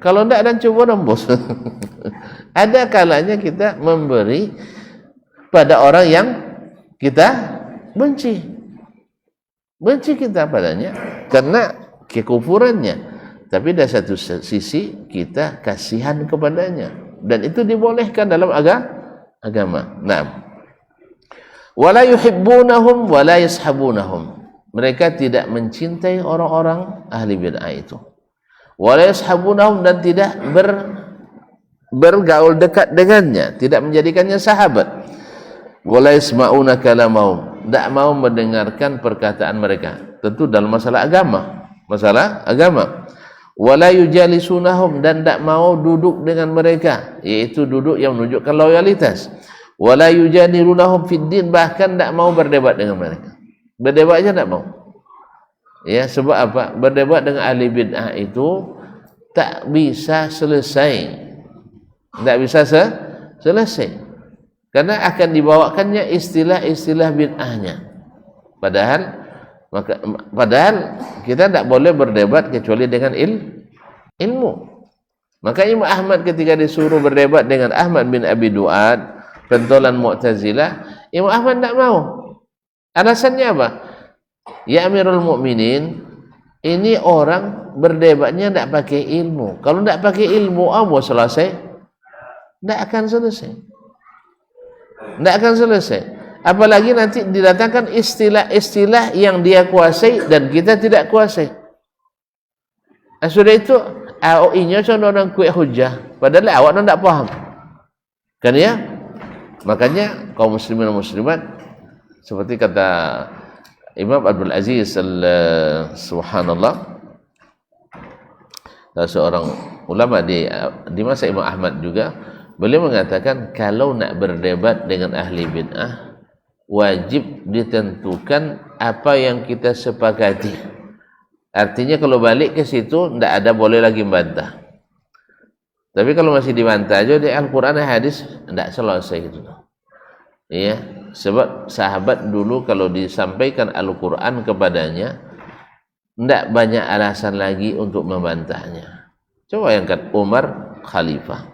Kalau ndak dan coba nembus. Ada kalanya kita memberi pada orang yang kita benci. Benci kita padanya karena kekufurannya. Tapi dari satu sisi kita kasihan kepadanya dan itu dibolehkan dalam agama. Naam. Wala yuhibbunahum wala yashabunahum. Mereka tidak mencintai orang-orang ahli bid'ah itu. Wala yashabunahum dan tidak bergaul dekat dengannya, tidak menjadikannya sahabat. Wala yasma'una kalamahum. Tidak mau mendengarkan perkataan mereka. Tentu dalam masalah agama. Wala yujalisunahum dan tidak mau duduk dengan mereka, yaitu duduk yang menunjukkan loyalitas. Wala yujanirunahum fid din, bahkan tidak mau berdebat dengan mereka. Berdebat aja tidak mau. Ya, sebab apa? Berdebat dengan ahli bid'ah itu tak bisa selesai. Tidak bisa selesai. Karena akan dibawakannya istilah-istilah bid'ahnya. Padahal kita tidak boleh berdebat kecuali dengan ilmu. Maka Imam Ahmad ketika disuruh berdebat dengan Ahmad bin Abi Du'ad, pentolan Mu'tazilah, Imam Ahmad tidak mau. Alasannya apa? Ya Amirul Mukminin, ini orang berdebatnya tidak pakai ilmu. Kalau tidak pakai ilmu, mau selesai? Tidak akan selesai. Tidak akan selesai. Apalagi nanti didatangkan istilah-istilah yang dia kuasai dan kita tidak kuasai. Sudah itu, AOI-nya cuma orang kuih hujah. Padahal awak tidak paham. Kan ya? Makanya kaum muslimin dan muslimat, seperti kata Imam Abdul Aziz subhanallah, seorang ulama di masa Imam Ahmad juga, beliau mengatakan kalau nak berdebat dengan ahli bid'ah wajib ditentukan apa yang kita sepakati. Artinya kalau balik ke situ tidak ada boleh lagi membantah. Tapi kalau masih dibantah aja di Al-Quran dan hadis tidak selesai itu. Iya, sebab sahabat dulu kalau disampaikan Al-Quran kepadanya tidak banyak alasan lagi untuk membantahnya. Coba yang kan Umar khalifah.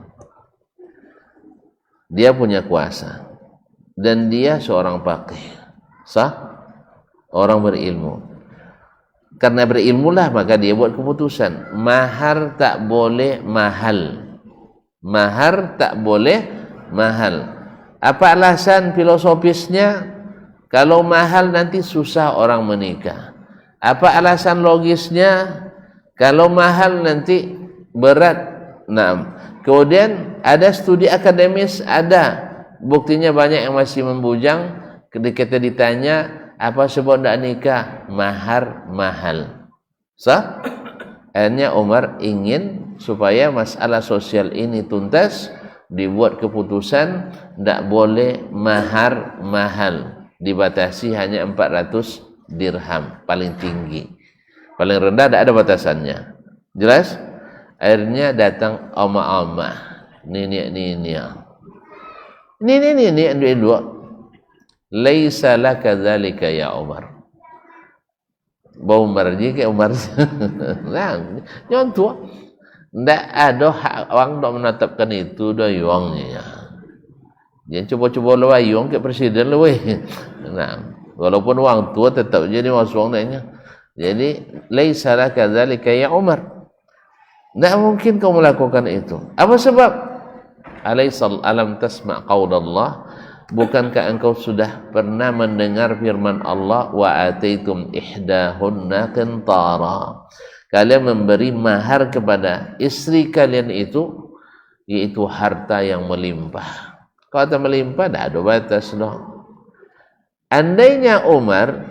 Dia punya kuasa dan dia seorang faqih, orang berilmu. Karena berilmulah maka dia buat keputusan mahar tak boleh mahal. Mahar tak boleh mahal. Apa alasan filosofisnya? Kalau mahal nanti susah orang menikah. Apa alasan logisnya? Kalau mahal nanti berat. Nah, kemudian ada studi akademis, ada buktinya banyak yang masih membujang. Ketika ditanya apa sebab tidak nikah, mahar mahal. Akhirnya Umar ingin supaya masalah sosial ini tuntas, dibuat keputusan tidak boleh mahar mahal, dibatasi hanya 400 dirham paling tinggi, paling rendah tidak ada batasannya. Jelas? Akhirnya datang oma-oma, nenek dua, laisa laka dzalika ya Umar. Bau Umar je ke Umar. Nah, nyontua. Ndak ada hak orang dok menetapkan itu dah yuangnya. Jangan coba-coba lewa yuang ke presiden lewe. Nah, walaupun orang tua tetap jadi masuk orangnya. Jadi laisa laka dzalika ya Umar. Ndak mungkin kau melakukan itu. Apa sebab? Alaisal alam tasma' qaulullah. Bukankah engkau sudah pernah mendengar firman Allah, wa ataitum ihdahunna qintara, kalian memberi mahar kepada istri kalian itu yaitu harta yang melimpah. Kalau harta melimpah tidak ada batas dong. Andainya Umar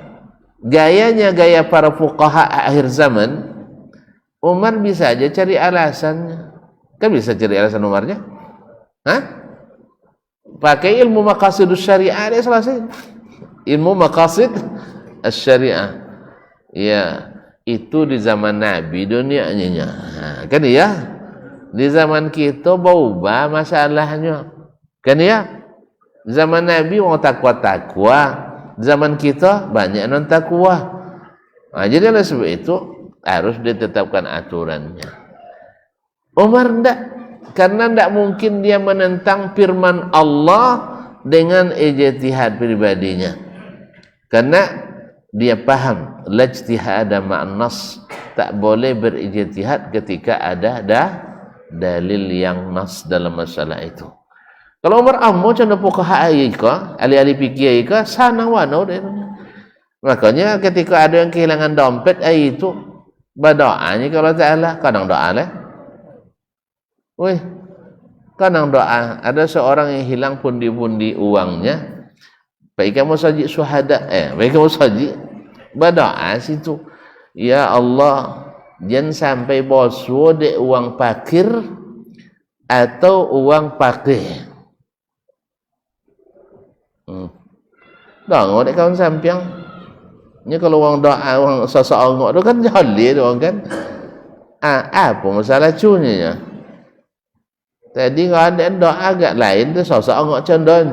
gayanya gaya para fuqaha akhir zaman, Umar bisa aja cari alasannya. Kan bisa cari alasan Umarnya? Hah? Pakai ilmu maqasidus syariah dia selesai. ilmu maqasid syariah. Ya, itu di zaman Nabi dunianya. Kan ya? Di zaman kita berubah masalahnya. Kan ya? Zaman Nabi orang takwa-takwa, zaman kita banyak non takwa. Jadi oleh sebab itu harus ditetapkan aturannya. Umar enggak, karena enggak mungkin dia menentang firman Allah dengan ijtihad pribadinya. Karena dia paham lajtihada ma'an nas, tak boleh berijtihad ketika ada dalil yang nas dalam masalah itu. Kalau Umar ammo canda fuqaha ayika, ahli-ahli fikih ayika sana wana dia. Makanya ketika ada yang kehilangan dompet itu berdoanya kalau Ta'ala, kadang doa lah. Wih, kadang doa. Ada seorang yang hilang pundi-pundi uangnya. Baik kamu saji syuhada, baik kamu saji berdoa situ. Ya Allah, jangan sampai boswo de uang pakir atau uang pakai. Dong, dek kawan sampiang. Ini kalau uang doa, uang seseorang itu kan jolly doang kan. Apa masalah cunya? Tadi kalau ada doa agak lain tu seseorang condon.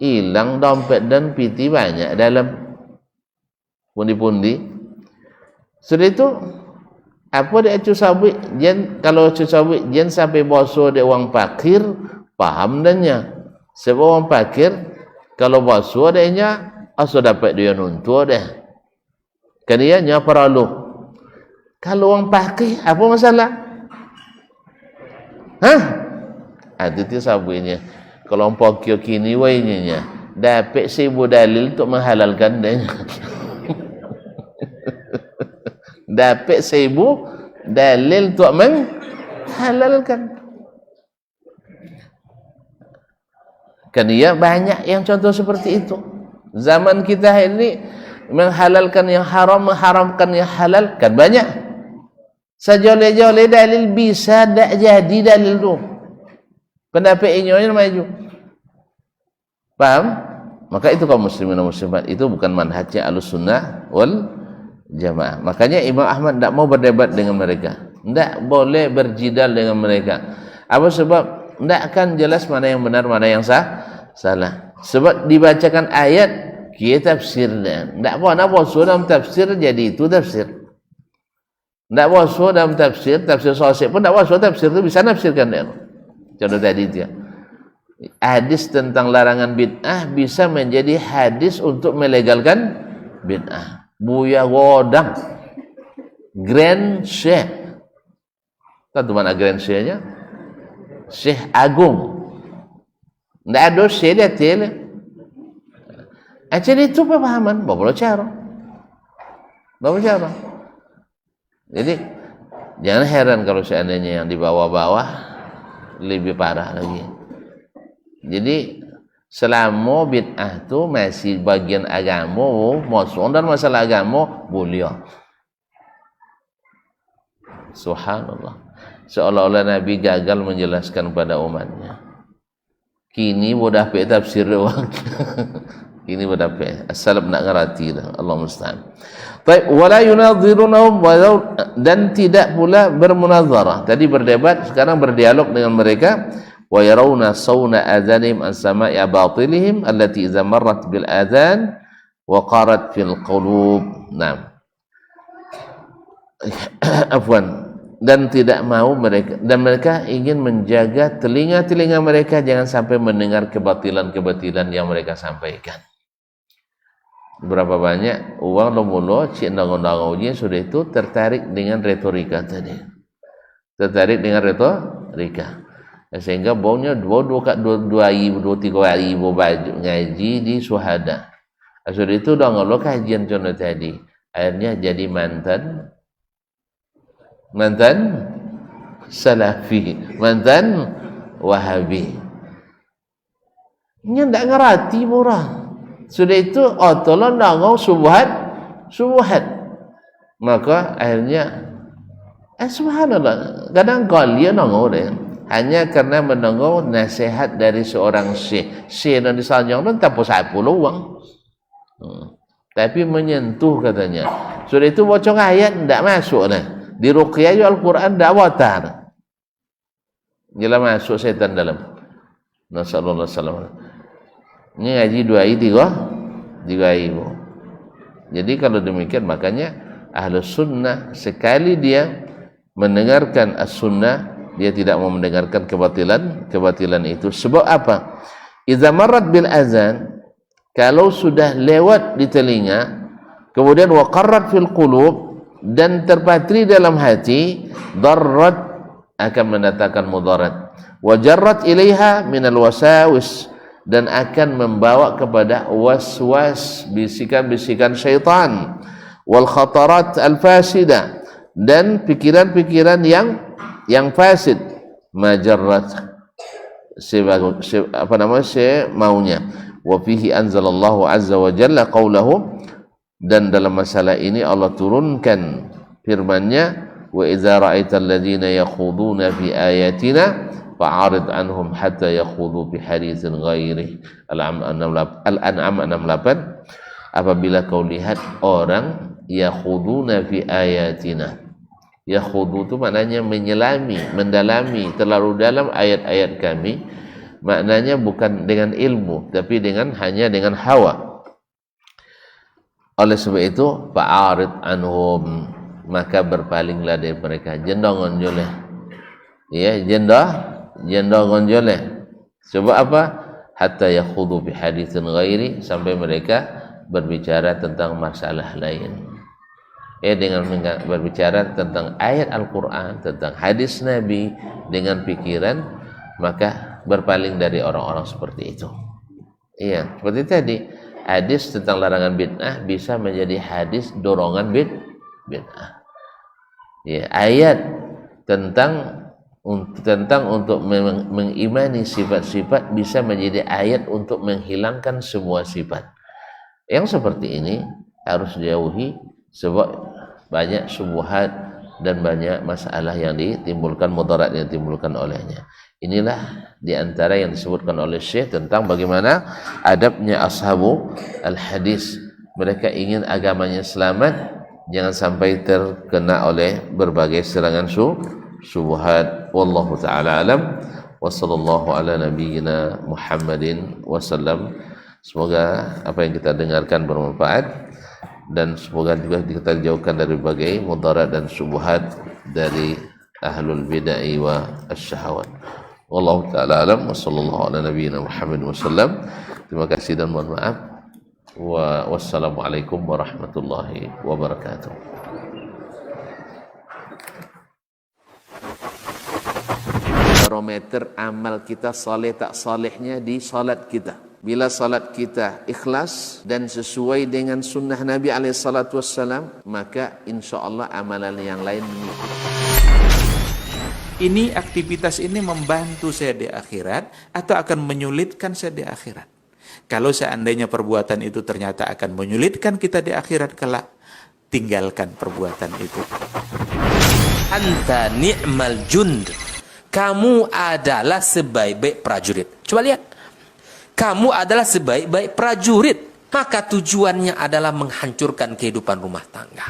Hilang dompet dan piti banyak dalam pundi-pundi. Sudah itu apa dia cusabik? Kalau cusabik jen sampai bosor dia uang pakir, paham dannya. Sebab uang pakir kalau bosor dia asal dapat dia nuntur dah. Kerana perlu. Kalau uang pakir apa masalah? Itu sabuknya. Kalau pokyo kini wainya dapat 1000 dalil untuk menghalalkan dia. Dapat 1000 dalil untuk menghalalkan. Kan ya banyak yang contoh seperti itu. Zaman kita ini menghalalkan yang haram, mengharamkan yang halal kan banyak. Sejoleh-joleh dalil bisa tak jadi dalil tu. Pendapat inyonya maju. Paham? Maka itu kaum muslimin dan muslimat itu bukan manhajnya Ahlussunnah wal Jamaah. Makanya Imam Ahmad tidak mau berdebat dengan mereka. Tidak boleh berjidal dengan mereka. Apa sebab? Tidak akan jelas mana yang benar, mana yang salah. Sebab dibacakan ayat, kita tafsir dia. Tidak boleh bosor dalam tafsir, jadi itu tafsir. Tidak bosor dalam tafsir sahih pun tidak bosor tafsir itu bisa nafsirkan dia. Contoh tadi dia. Hadis tentang larangan bid'ah bisa menjadi hadis untuk melegalkan bid'ah. Buya Godang, Grand Syekh. Tahu mana Grand Syekh-nya? Syekh Agung. Tidak ada Syekh dia tele. Jadi itu pemahaman. Bapak cara. Jadi jangan heran kalau seandainya yang di bawah-bawah lebih parah lagi. Jadi selama bid'ah tu masih bagian agama, masuk dan masalah agama boleh. Subhanallah. Seolah-olah Nabi gagal menjelaskan pada umatnya. Kini mudah pe tafsir doang. Kini mudah pe. As-salaf nak ngerti dah. Allah musta'an. Baik, wala yunadhirunahum dan tidak pula bermunazarah. Tadi berdebat, sekarang berdialog dengan mereka. Wa yarawna sawna adhanihim an sama'i batilihim allati idza marrat bil adhan wa qarat fil qulub. Naam. Afwan. Dan tidak mau mereka ingin menjaga telinga-telinga mereka jangan sampai mendengar kebatilan-kebatilan yang mereka sampaikan. Berapa banyak uang lomulo cik ndang-ndang sudah itu tertarik dengan retorika tadi. Tertarik dengan retorika. Sehingga baunya 2,000 3,000 baju ngaji di syuhada. Sudah itu ndang kajian contoh tadi. Akhirnya jadi mantan salafi, mantan wahabi. Nya ndak ngerti murah. Sudah itu tolong nangau subuhat. Maka akhirnya subhanallah, kadang kalian nangau deh. Hanya karena menangau nasihat dari seorang syekh. Syekh dan disanjung dan tak pusat puluh uang. Tapi menyentuh katanya. Sudah itu bocong ayat tidak masuk nah. Di ruqyah Al-Quran tidak watar. Jelas masuk setan dalam. Nasallallahu alaihi wasallam. Ini ngaji 2 ayat 3 ayat. Jadi kalau demikian makanya Ahlus Sunnah sekali dia mendengarkan as-sunnah, dia tidak mau mendengarkan kebatilan itu. Sebab apa? Idza marrat bil azan, kalau sudah lewat di telinga, kemudian waqarrat fil qulub, dan terpatri dalam hati, darrat, akan mendatangkan mudarat, wajarrat ilaiha minal wasawis, dan akan membawa kepada was-was, bisikan-bisikan syaitan, wal khatarat al fasidah, dan pikiran-pikiran yang fasid, majarrat, maunya. Wa fihi anzalallahu azza wa jalla qawlahu, dan dalam masalah ini Allah turunkan firman-Nya, wa idza ra'aital ladzina yakhuduna fi ayatina fa'arid anhum hatta yakhudhu bi haditsin ghairi. Al-An'am 68. Apabila kau lihat orang yakhuduna fi ayatina, yakhudhu itu maknanya menyelami, mendalami terlalu dalam ayat-ayat kami, maknanya bukan dengan ilmu tapi hanya dengan hawa. Oleh sebab itu fa'arid anhum, maka berpalinglah dari mereka, jendongon joleh, ya, jendongon joleh. Sebab apa? Hatta yakhudhu bi haditsin ghairi, sampai mereka berbicara tentang masalah lain. Dengan berbicara tentang ayat Al-Quran, tentang hadis Nabi dengan pikiran, maka berpaling dari orang-orang seperti itu. Iya, seperti tadi, hadis tentang larangan bid'ah bisa menjadi hadis dorongan bid'ah. Ya, ayat tentang untuk mengimani sifat-sifat bisa menjadi ayat untuk menghilangkan semua sifat. Yang seperti ini harus dijauhi, sebab banyak syubhat dan banyak masalah yang ditimbulkan, mudarat yang ditimbulkan olehnya. Inilah diantara yang disebutkan oleh Syekh tentang bagaimana adabnya ashabu al-hadis. Mereka ingin agamanya selamat, jangan sampai terkena oleh berbagai serangan syubhat. Wallahu ta'ala alam, wa sallallahu ala nabiyyina Muhammadin wasallam. Semoga apa yang kita dengarkan bermanfaat, dan semoga juga kita jauhkan dari berbagai mudarat dan syubhat dari ahlul bid'ah wa asyahawat. Wallahu ta'ala alam, wa sallallahu ala nabiyyina Muhammadin wasallam. Terima kasih dan mohon maaf. Wassalamualaikum warahmatullahi wabarakatuh. Barometer amal kita saleh tak salehnya di salat kita. Bila salat kita ikhlas dan sesuai dengan sunnah Nabi SAW, maka insya Allah amalan yang lain mengikuti. Ini aktivitas ini membantu saya di akhirat atau akan menyulitkan saya di akhirat? Kalau seandainya perbuatan itu ternyata akan menyulitkan kita di akhirat kelak, tinggalkan perbuatan itu. Anta ni'mal jund. Kamu adalah sebaik-baik prajurit. Coba lihat. Kamu adalah sebaik-baik prajurit. Maka tujuannya adalah menghancurkan kehidupan rumah tangga.